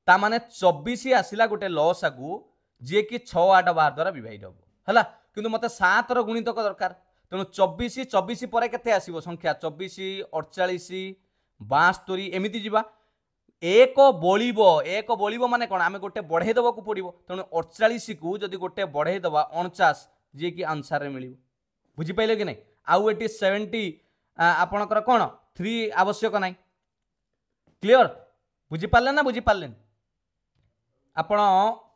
ता माने 24 आसिला गोटे लॉस आगु जे कि 6 8 12 द्वारा विभाजित हो हला किंतु मते 7 रो गुणितक दरकार तेनु 24 24 परे केते आसीबो संख्या 24 48 72 एमिति जिबा एक बोलिबो माने कोन आमे गोटे बढ़ाई दबा को पड़िबो तेनु 48 को जदी गोटे बढ़ाई दबा 49 जे कि आंसर रे मिलिबो बुझी पाइले कि नै आउ एटी 70 आपणकर कोन 3 आवश्यक नै क्लियर बुझी पारले ना बुझी पारले आपण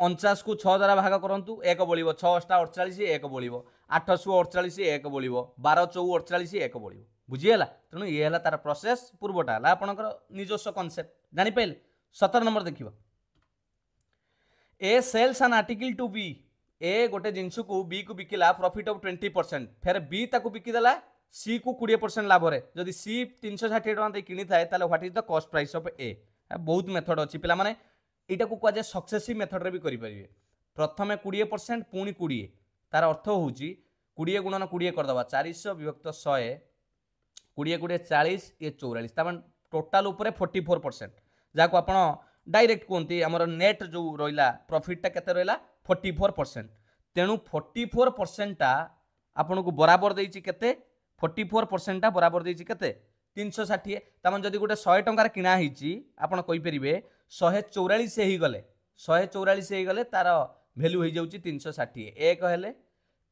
49 को 6 द्वारा भाग करंतु 1 बोलिबो 6 8 48 1 बोलिबो 8 48 1 बोलिबो 12 4 48 1 बोलिबो बुझीला तेणु ये है तार प्रोसेस पूर्वटा है आपंकर निजस्व कनसेप्ट जानी पाइले 17 नंबर देखिए A sells an article to be ए गोटे जिनस को बी को बिकिला प्रॉफिट ऑफ 20% फिर बी ताकू बिकिदेला सी को 20% लाभ रे जदि सी 360 टका दे किनी थाए ताले what is the cost price of ए बहुत मेथड अछि पिला माने एटा को कह सक्सेसिव मेथड रे भी करि परिबे प्रथमे 20% पुनी 20 तार अर्थ होउची 20 गुणन 20 कर दबा 400 विभक्त 100 20 20 40 ये 44 ता टोटाल ऊपर 44% जाको आपण डायरेक्ट कोंती हमर नेट जो रोइला प्रॉफिट ता केते रोइला 44% तेनु 44% ता आपण को बराबर देइची केते 44% ता बराबर देइची केते 360 तामन जदी गोटे 100 टंका रे किना हिची आपण कहि परिबे 144 हे गले 144 हे गले तार वैल्यू हे जाउची 360 एक हेले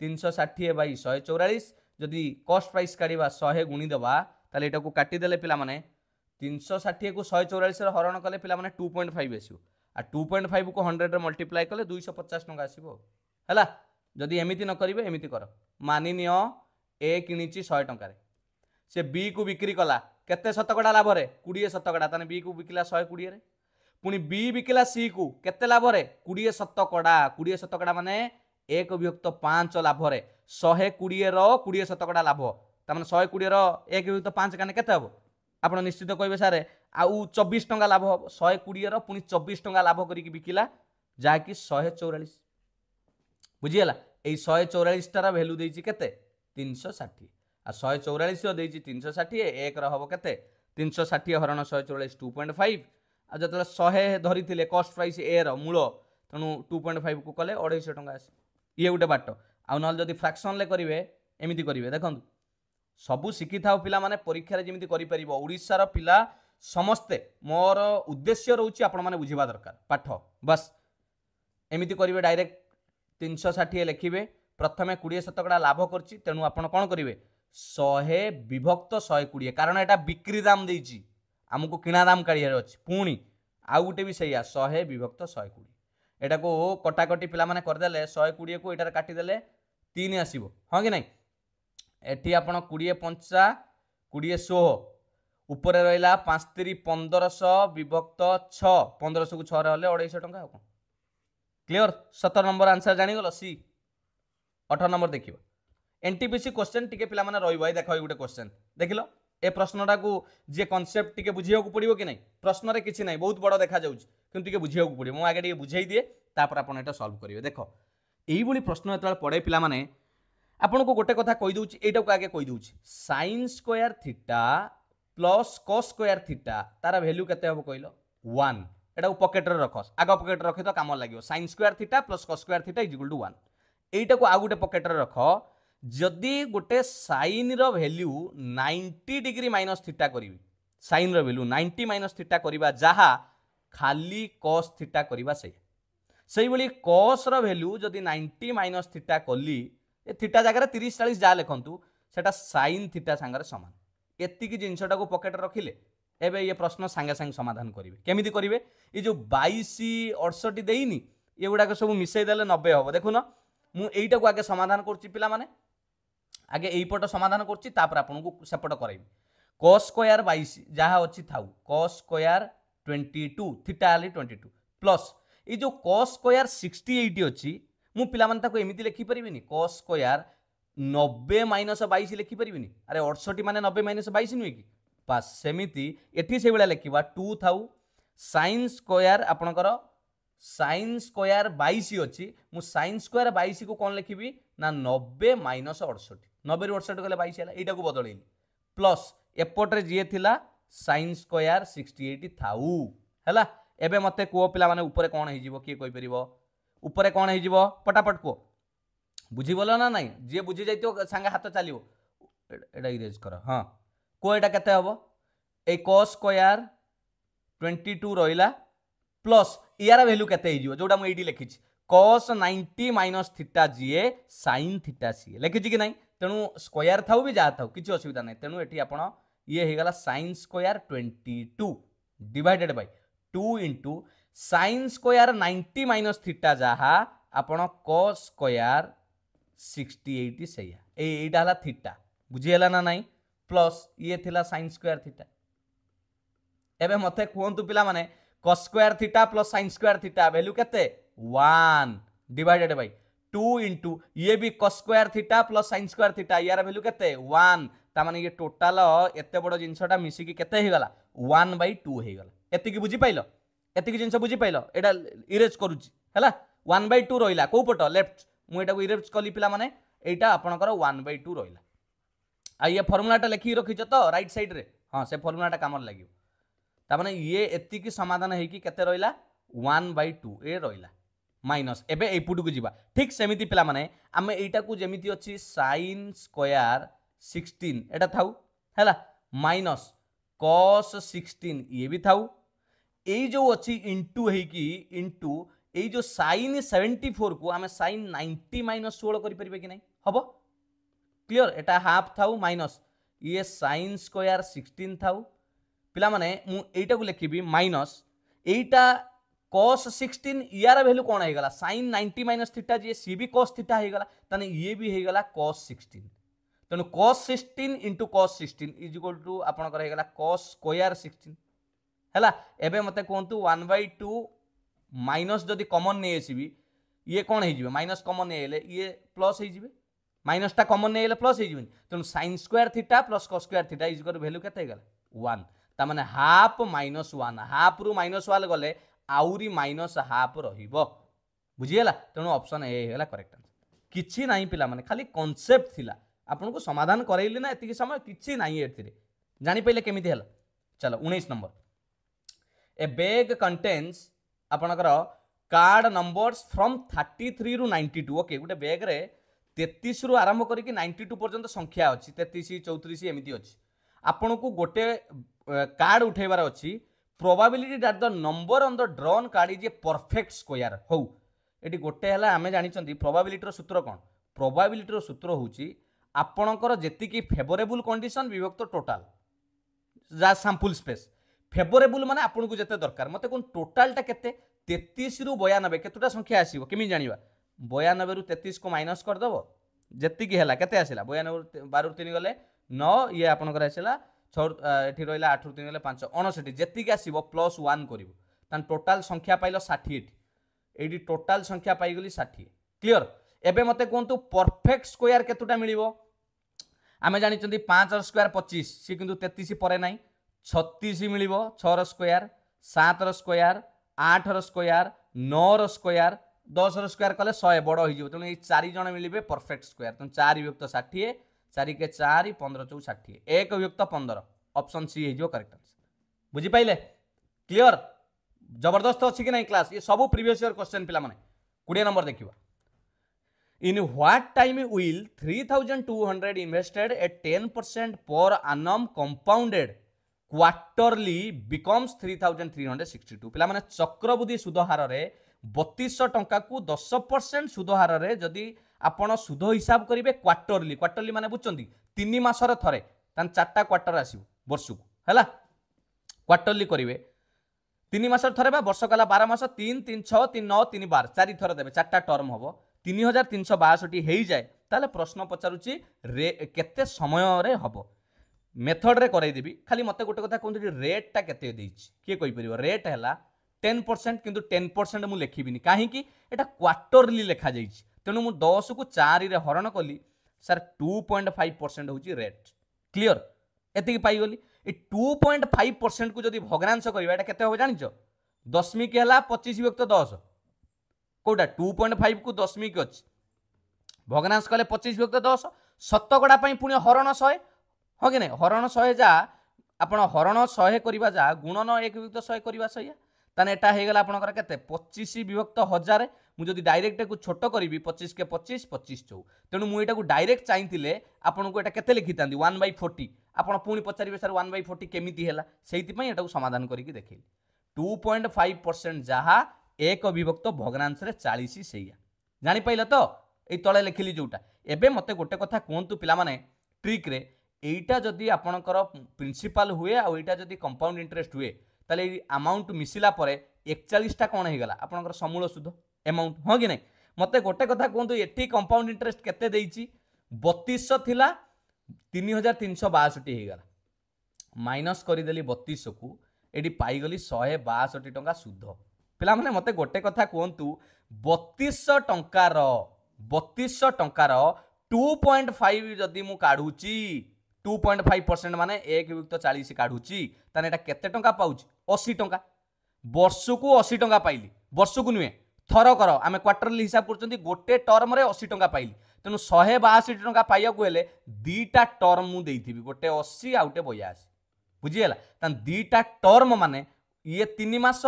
360 बाई 144 जदि कॉस्ट प्राइस काढिबा 100 गुणी देबा ताले एटा को काटी देले पिला माने 360 को 144 रे हरण कले पिला माने 2.5 आसीबो आ 2.5 को 100 रे मल्टीप्लाई कले 250 टंका आसीबो हैला जदि एमिति न करिवे एमिति कर मानि नियो ए किनिची 100 टंका रे से बी को बिक्री कला केते शतकड़ा लाभ रे 20 शतकड़ा ताने बी को बिकिला 120 रे पुनी बी बिकिला सी को केते लाभ रे 20 शतकड़ा माने 1/5 लाभ रे 120 रो 20 शतकड़ा लाभ ताने 120 रो 1/5 काने केते हबो आपण निश्चित कहबे सारे आउ 24 टंका लाभ हबो 120 रो पुनी 24 टंका लाभ करिक बिकिला जाकी 144 बुझियला ए 144 टार वैल्यू देछि केते 360 आ 144 रो देछि 360 एक रो हबो केते 360 हरण 144 2.5 आ जतले 100 धरिथिले कॉस्ट प्राइस ए रो मूल तणु 2.5 को कले 250 टंका आसे ये गोटे बाट आ नल जदि फ्रैक्शन ले करिवे एमिति करिवे देखंतु सबु शिखि थाओ पिला माने परीक्षा रे जेमिति करि परिबो ओडिसा रो पिला समस्ते मोर उद्देश्य रहउची आपण माने बुझिबा दरकार पाठ बस एमिति करिवे डायरेक्ट 360 लिखिबे प्रथमे 20 शतकड़ा लाभ करछि तेनु आपण कोन करिवे 100 विभक्त 120 कारण एटा बिक्री दाम देछि हमकु किना दाम काढियार अछि पुणी आउ गुटे भी सैया 100 विभक्त 120 एटा को कटाकटी पिला माने कर देले 120 को एटार काटी देले 3 आसीबो हां कि नै एठी आपण 20 पंचा 20 16 ऊपर रहिला 5 3 1500 विभक्त 6 1500 को 6 रे हले 250 टंका हो क्लियर 17 नंबर आंसर जानि गलो सी 18 नंबर देखियो एनटीपीसी क्वेश्चन टिके पिला माने रहिबो ए देखो गुटे क्वेश्चन देखिलो ए प्रश्नटा को जे कांसेप्ट टिके बुझिया को पड़िबो कि नै प्रश्न रे किछि नै बहुत बड़ देखा जाउछ किंतु टिके बुझिया को पड़िबो मो आगे टिके बुझाई दिए तापर आपण एटा सॉल्व करिवे देखो एही बोली प्रश्न एतल पड़े पिला माने आपण को गोटे कथा कहि दउछि एटा को आगे कहि दउछि sin square theta plus cos square theta तारा वैल्यू केते हबो कहिलो 1 एटा को पॉकेट रे रखस आगो पॉकेट रखे तो काम लागियो sin square theta plus cos square theta = 1 एटा को आ गोटे पॉकेट रे रख जदि गोटे sin रो वैल्यू 90 डिग्री माइनस थीटा करिवि sin रो वैल्यू 90 माइनस थीटा करिबा जहा खाली cos थीटा करिबा सही बोली cos रो वैल्यू जदि 90 माइनस थीटा कली ए थीटा जगह 30 40 जा लिखंतु सेटा sin थीटा संगे समान एतिकी जिंसटा को पॉकेट रखिले एबे ये प्रश्न संगे संगे समाधान करिवे केमिति करिवे ये जो 22 68 देइनी ये गुडा को सब मिसई देले 90 हबो देखु न मु एइटा को आगे समाधान करछि पिला माने आगे एई पट समाधान करछि तापर आपन को सेपट करैबी cos स्क्वायर 22 जहा अछि थाउ cos स्क्वायर 22 थीटा आली 22 प्लस ए जो cos स्क्वायर 68 अछि मु पिला माने ताको एमिति लिखि परिबिनी cos स्क्वायर 90 माइनस 22 लिखि परिबिनी अरे 68 माने 90 माइनस 22 नुई कि पास सेमिति एठी से बेला लिखिबा 2 थाउ sin स्क्वायर आपनकर sin स्क्वायर 22 अछि मु sin स्क्वायर 22 को कोन लिखिबी ना 90 माइनस 68 90 रे 68 गले 22 हला एटा को बदलैली प्लस एपट रे जे थिला sin स्क्वायर 68 थाउ हला एबे मते को पिला माने ऊपर कोन हे जिवो की कोइ परिबो ऊपर कोन हे जिवो पटापट को बुझी बोलो ना नहीं जे बुझी जाइतो संगे हाथ चलिवो एटा इरेज कर हां को एटा केते हबो ए cos स्क्वायर 22 रहिला प्लस यार वैल्यू केते हिजिवो जोटा मु एडी लिखिछि cos 90 माइनस थीटा जीए sin थीटा सी लिखिछि कि नहीं तेनु स्क्वायर थाउ भी जा थाउ किछि असुविधा नहीं तेनु एठी आपण ये हे गला sin square 22 divided by 2 into sin square 90 minus theta जहा आपण cos स्क्वायर 68 सैया एटा हला थीटा बुझी हला ना नहीं प्लस ये थिला sin स्क्वायर थीटा एबे मते कोहंतु पिला माने cos square theta plus sin square theta value केते 1 डिवाइडेड बाय 2 इनटू ये भी cos square theta plus sin square theta यार वैल्यू केते 1 ता माने ये टोटल एते बड़ जिंसटा मिसी की केते हे गला 1/2 हे गला एति की बुझी पाइलो एति की जिंस बुझी पाइलो एटा इरेज करूची हला 1/2 रहिला को पट लेफ्ट मु एटा को इरेज कली पिला माने एटा आपनकर 1/2 रहिला आ ये फार्मूलाटा लिखि रखिछ तो राइट साइड रे हां से फार्मूलाटा काम लागियो ता माने ये एति की समाधान हे की केते रहिला 1/2 ए रहिला माइनस एबे एपुट को जिबा ठीक सेमिति पिला माने आमे एटा को जेमिति अछि sin स्क्वायर 16 एटा थाउ हैला माइनस cos 16 ये भी थाउ एई जो अछि इनटू हे की इनटू एई जो sin 74 को आमे sin 90 माइनस 16 करि परिबे कि नै हबो क्लियर एटा हाफ थाउ माइनस ये sin स्क्वायर 16 थाउ पिला माने मु एटा को लिखिबी माइनस एटा cos 16 यार वैल्यू कोन हे गला sin 90 माइनस थीटा जे सी भी cos थीटा हे गला तने ये भी हे गला cos 16 तेणु cos 16 into cos 16 is equal to आपनकर हेगला cos स्क्वायर 16 हैला। एबे मते कहंतु 1/2 माइनस जदि कॉमन नहीं आसीबी ये कौन हो माइनस कॉमन नहीं आइले ये प्लस हो माइनस टा कॉमन नहीं आइले प्लस हो तेणु sin square theta plus cos square theta is equal value केते हेगला 1 ता माने हाफ माइनस 1 हाफ रु माइनस 1 गले आउरी माइनस हाफ रहिबो बुझीगला। तेणु ऑप्शन ए हेगला करेक्ट आंसर किछि नाही पिला माने खाली कांसेप्ट थिला आपन को समाधान करैली ना एतिकी समय किछि नाही एथिरे जानि पहिले केमिति हला। चलो 19 नंबर ए बैग कंटेन्स आपनकर कार्ड नंबर्स फ्रॉम 33 रु 92 ओके गुटे बैग रे 33 रु आरंभ करिकि 92 पर्यंत संख्या अछि 33 34 एमिति अछि आपन को गोटे कार्ड उठेबार अछि probability that the number on the drawn card is a perfect square हो एटी गोटे हला आमे जानि चंदी प्रोबेबिलिटी रो सूत्र कोन प्रोबेबिलिटी रो सूत्र होउची आपनकर जेतिकी फेवरेबल कंडीशन विभक्त टोटल जा सैंपल स्पेस फेवरेबल माने आपन को जते दरकार मते कोन टोटल टा केते 33 रु 92 केतुटा संख्या आसीबो केमि जानिबा 92 रु 33 को माइनस कर दबो जेतिकी हला केते आसिला 92 12 रु 3 गले 9 ये आपनकर आसिला 6 एठी रहिला 8 रु 3 गले 5 59 जेतिकी आसीबो प्लस 1 करिवो तान टोटल संख्या पाइलो 60 एडी टोटल संख्या पाई गली 60 क्लियर। एबे मते कोंतु परफेक्ट स्क्वायर केतुटा मिलिबो आमे जानि चंदी 5 र स्क्वायर 25 सी किंतु 33 परे नाही 36 मिलिबो 6 र स्क्वायर 7 र स्क्वायर 8 र स्क्वायर 9 र स्क्वायर 10 र स्क्वायर कले 100 बड़ होई जिवो तेनु ए 4 जण मिलिबे परफेक्ट स्क्वायर तेनु 4 विभक्त 60 4 के 4 15 चौ 60 1 विभक्त 15 ऑप्शन सी हे जिवो करेक्ट आंसर बुझी पाइले क्लियर जबरदस्त अछि कि नहीं क्लास ये सब प्रीवियस ईयर क्वेश्चन पिला माने 20 नंबर देखिबा in what time will 3200 invested at 10% पर annum compounded क्वार्टरली बिकम्स 3362 पिला माने चक्रवृद्धि सुध हार रे 3200 टंका को 10% सुध हार रे जदी आपण सुध हिसाब करिवे क्वार्टरली माने बुझचंदी 3 मास रे थरे तान 4टा क्वार्टर आसीबो वर्ष को हैला क्वार्टरली करिवे 3 मास रे थरे बा वर्ष कला 12 मास 3 3 6 3 9 3 12 4 थर देबे 4टा टर्म हबो 3362 हेई जाए ताले प्रश्न पचारुची रे केते समय रे हबो मेथड रे कराई देबी खाली मते गोटे कथा कहंतु रेट टा केते देइछि के कहि परिबो रेट हैला 10% किंतु 10% मु लेखिबिनी काहे कि एटा क्वार्टरली लेखा जाइछि तेनु मु 10 को 4 रे हरण कली सर 2.5% होची रेट क्लियर एति पाई गली ए 2.5% को जदी भग्नांश करिबा एटा केते हो जानिछो दशमिक हैला 25 विभक्त 10 कोटा 2.5 को दशमिक अछि भग्नांश कले 25 विभक्त 10 शतकड़ा पई पुणी हरण 100 हो कि नहीं हरण 100 जा आपण हरण 100 करिबा जा गुणन 1 विभक्त 100 करिबा सहिया ताने एटा हे गेला आपनकर केते 25 विभक्त 1000 मु जदी डायरेक्ट को छोटो करिवि 25 के 25 25 चौ तेनु मु एटा को डायरेक्ट चाहितिले आपन को एटा केते लिखितांदी 1/40 आपण पुणी पचारिबे सर 1/40 केमिति हैला सेहिति पई एटा को समाधान करिकि देखिली 2.5% जहा 1 विभक्त भग्नांश रे 40 सहिया जानि पाइला तो ए तळे लिखिली जोटा एबे मते गोटे कथा कोंतु पिला माने ट्रिक रे एटा जदि आपणकर प्रिंसिपल हुए आ एटा जदि कंपाउंड इंटरेस्ट हुए ताले अमाउंट मिसिला परे 41 टा कोन हे गला आपणकर समूल सुध अमाउंट हो कि नहीं मते गोटे कथा कोंतु एठी कंपाउंड इंटरेस्ट केते देइची 3200 थिला 3362 हे गला माइनस करि देली 3200 को एडी पाई गली 162 टंका सुध पिला माने मते गोटे कथा कोंतु 3200 टंकार 2.5 जदि मु काढुची 2.5% माने 1 विभक्त 40 काढुची ताने एटा केते टंका पाउची 80 टंका वर्ष को 80 टंका पाइली वर्ष को नुए थर कर आमे क्वार्टरली हिसाब करचंती गोटे टर्म रे 80 टंका पाइली तेनु 162 टंका पाइया को हेले दीटा टर्म मु देइथिबी गोटे 80 आ गोटे 82 बुझियला तान दीटा टर्म माने ये 3 मास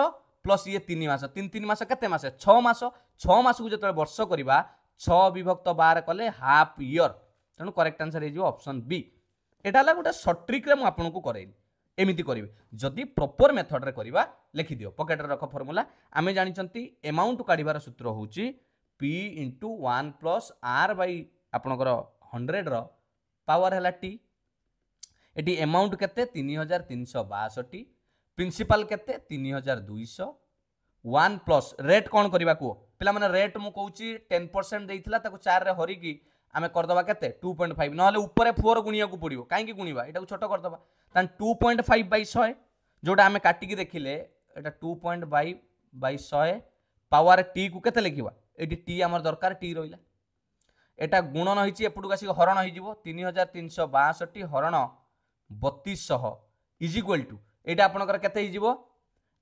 प्लस ये 3 मास 3 मास केते मास 6 मास को जतले वर्ष करिबा 6 विभक्त 12 कले हाफ ईयर तेनु करेक्ट आंसर हे जो ऑप्शन बी एटा ला गोटे शॉर्ट ट्रिक रे मु आपन को करेली एमिति करिवे जदि प्रॉपर मेथड रे करिबा लिखि दियो पॉकेट रे रख फार्मूला आमे जानि चंती अमाउंट काढिबार सूत्र होउची p * 1 + r / आपनकर 100 रो पावर हला t एटी अमाउंट केते 3362 प्रिंसिपल केते 3200 1 प्लस रेट कोन करबा को पिला माने रेट मु कहूची 10% देइथिला ताको 4 रे हरि की आमे करदबा केते 2.5 नहले ऊपर 4 गुणिया को पड़िबो काहे गुणिबा एटा को छोट करदबा तान 2.5 बाय 100 जोटा आमे काटी की देखिले एटा 2.5 बाय 100 पावर टी को केते लिखिबा एटी टी हमर दरकार टी रोइला एटा गुणन होईची एपटू कासी हरण होई जिवो 3362 हरण 3200 इज इक्वल टू एटा आपनकर केते होई जिवो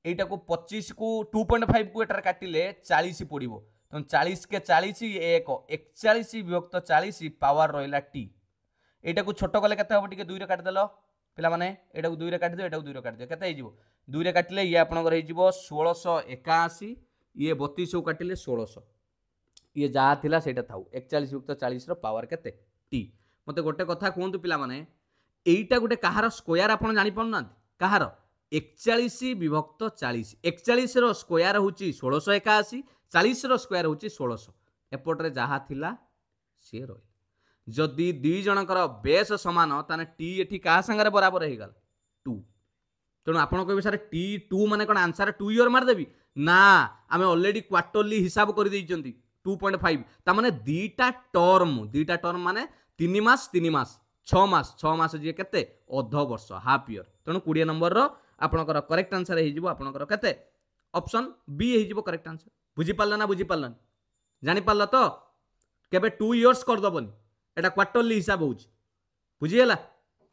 एटा को 25 को 2.5 को एटार काटिले 40 पड़िबो तो 40 के 40 एक 41 विभक्त 40 पावर रहिला टी एटा को छोट कले केते हबो टिके 2 रे काट देलो पिला माने एटा को 2 रे काट दियो एटा को 2 रे काट दियो केते होई जिवो 2 रे काटिले ये आपनकर होई जिवो 1681 ये 32 को काटिले 1600 ये जहाँ थिला सेटा थाउ 41 युक्त 40 रो पावर केते टी मते गोटे कथा कहंतु पिला माने एईटा गोटे कहार स्क्वायर आपण जानि पन कहार 41 विभक्त 40 41 रो स्क्वायर होची 1681 40 रो स्क्वायर होची 1600 एपटरे जहाँ थिला से रही जदि दुई जनकर बेस समान ताने टी एठी का संगे बराबर हे गल 2 तेणु आपण कहबे सर टी 2 माने कोन आंसर 2 इयर मार देबी ना आमे ऑलरेडी क्वार्टरली हिसाब कर देइचंती 2.5 ता माने दीटा टर्म माने 3 मास 6 मास जे केते अर्ध वर्ष हाफ ईयर तेणु 20 नंबर रो आपनकर करेक्ट आंसर हे जिवो आपनकर केते ऑप्शन बी हे जिवो करेक्ट आंसर बुझी पारला ना बुझी पारलन जानि पारला तो केबे 2 इयर्स कर दबनी एटा क्वार्टरली हिसाब होउची बुझी हला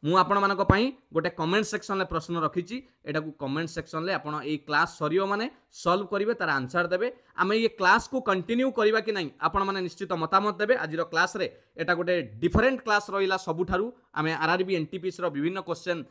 मु आपण मानक पई गोटे कमेंट सेक्शन ले प्रश्न रखिची एटा को कमेंट सेक्शन ले आपण ए क्लास सरियो माने सॉल्व करिवे तार आंसर देबे आमे ये क्लास को कंटिन्यू करबा कि नहीं आपण माने निश्चित मतामत देबे आजिरो क्लास रे एटा गोटे डिफरेंट क्लास रहिला सबुठारु आमे आरआरबी एनटीपीसी रो विभिन्न क्वेश्चन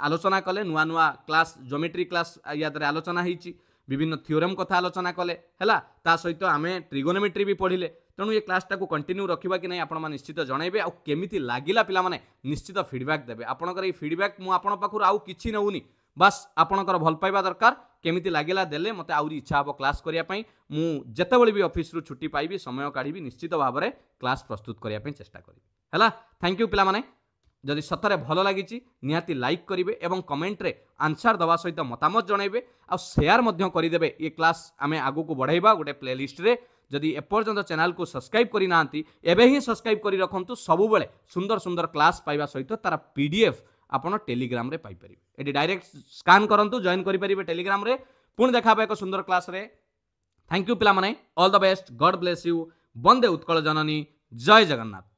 आलोचना कले नुआ नुआ क्लास ज्योमेट्री क्लास यादरे आलोचना हेची विभिन्न थ्योरम कथा आलोचना कले हैला ता सहित आमे ट्रिगोनोमेट्री भी पढ़िले तेणु ये क्लासटा को कंटिन्यू रखा कि नहीं आपण निश्चित जनइबे आ केमिति लागिला पिला माने निश्चित फीडबैक देबे आपणकर ये फीडबैक मु आपण पाखुर आउ किछि नउनी बस आपणकर भल पाइबा दरकार केमिति लागिला देले मते आउरी इच्छा हबो क्लास करिया पई मु जेतेबेले भी ऑफिस रु छुट्टी पाइबी समय काढिबी निश्चित भाव में क्लास प्रस्तुत करिया पई चेष्टा करिबी हैला थैंक यू पिला माने जदि सतरे भल लगी निहाती लाइक करेंगे और कमेंट रे आंसर दवा सहित मतामत जनइबे आ शेयर मध्य करदेवे ये क्लास आमे आगु को बढ़ाइबा गोटे प्लेलिस्ट रे जदि एपर्यंत चैनल को सब्सक्राइब करि नांती एबे ही सब्सक्राइब करि रखंतु सबु बेले सुंदर सुंदर क्लास पाइबा सहित तार पीडीएफ आपण टेलीग्राम रे पाई परिबे एडी डायरेक्ट स्कैन करंतु जॉइन करि परिबे टेलीग्राम रे पुन देखाबे एक सुंदर क्लास रे थैंक यू पिला माने all the best God bless you वंदे उत्कल जननी जय जगन्नाथ।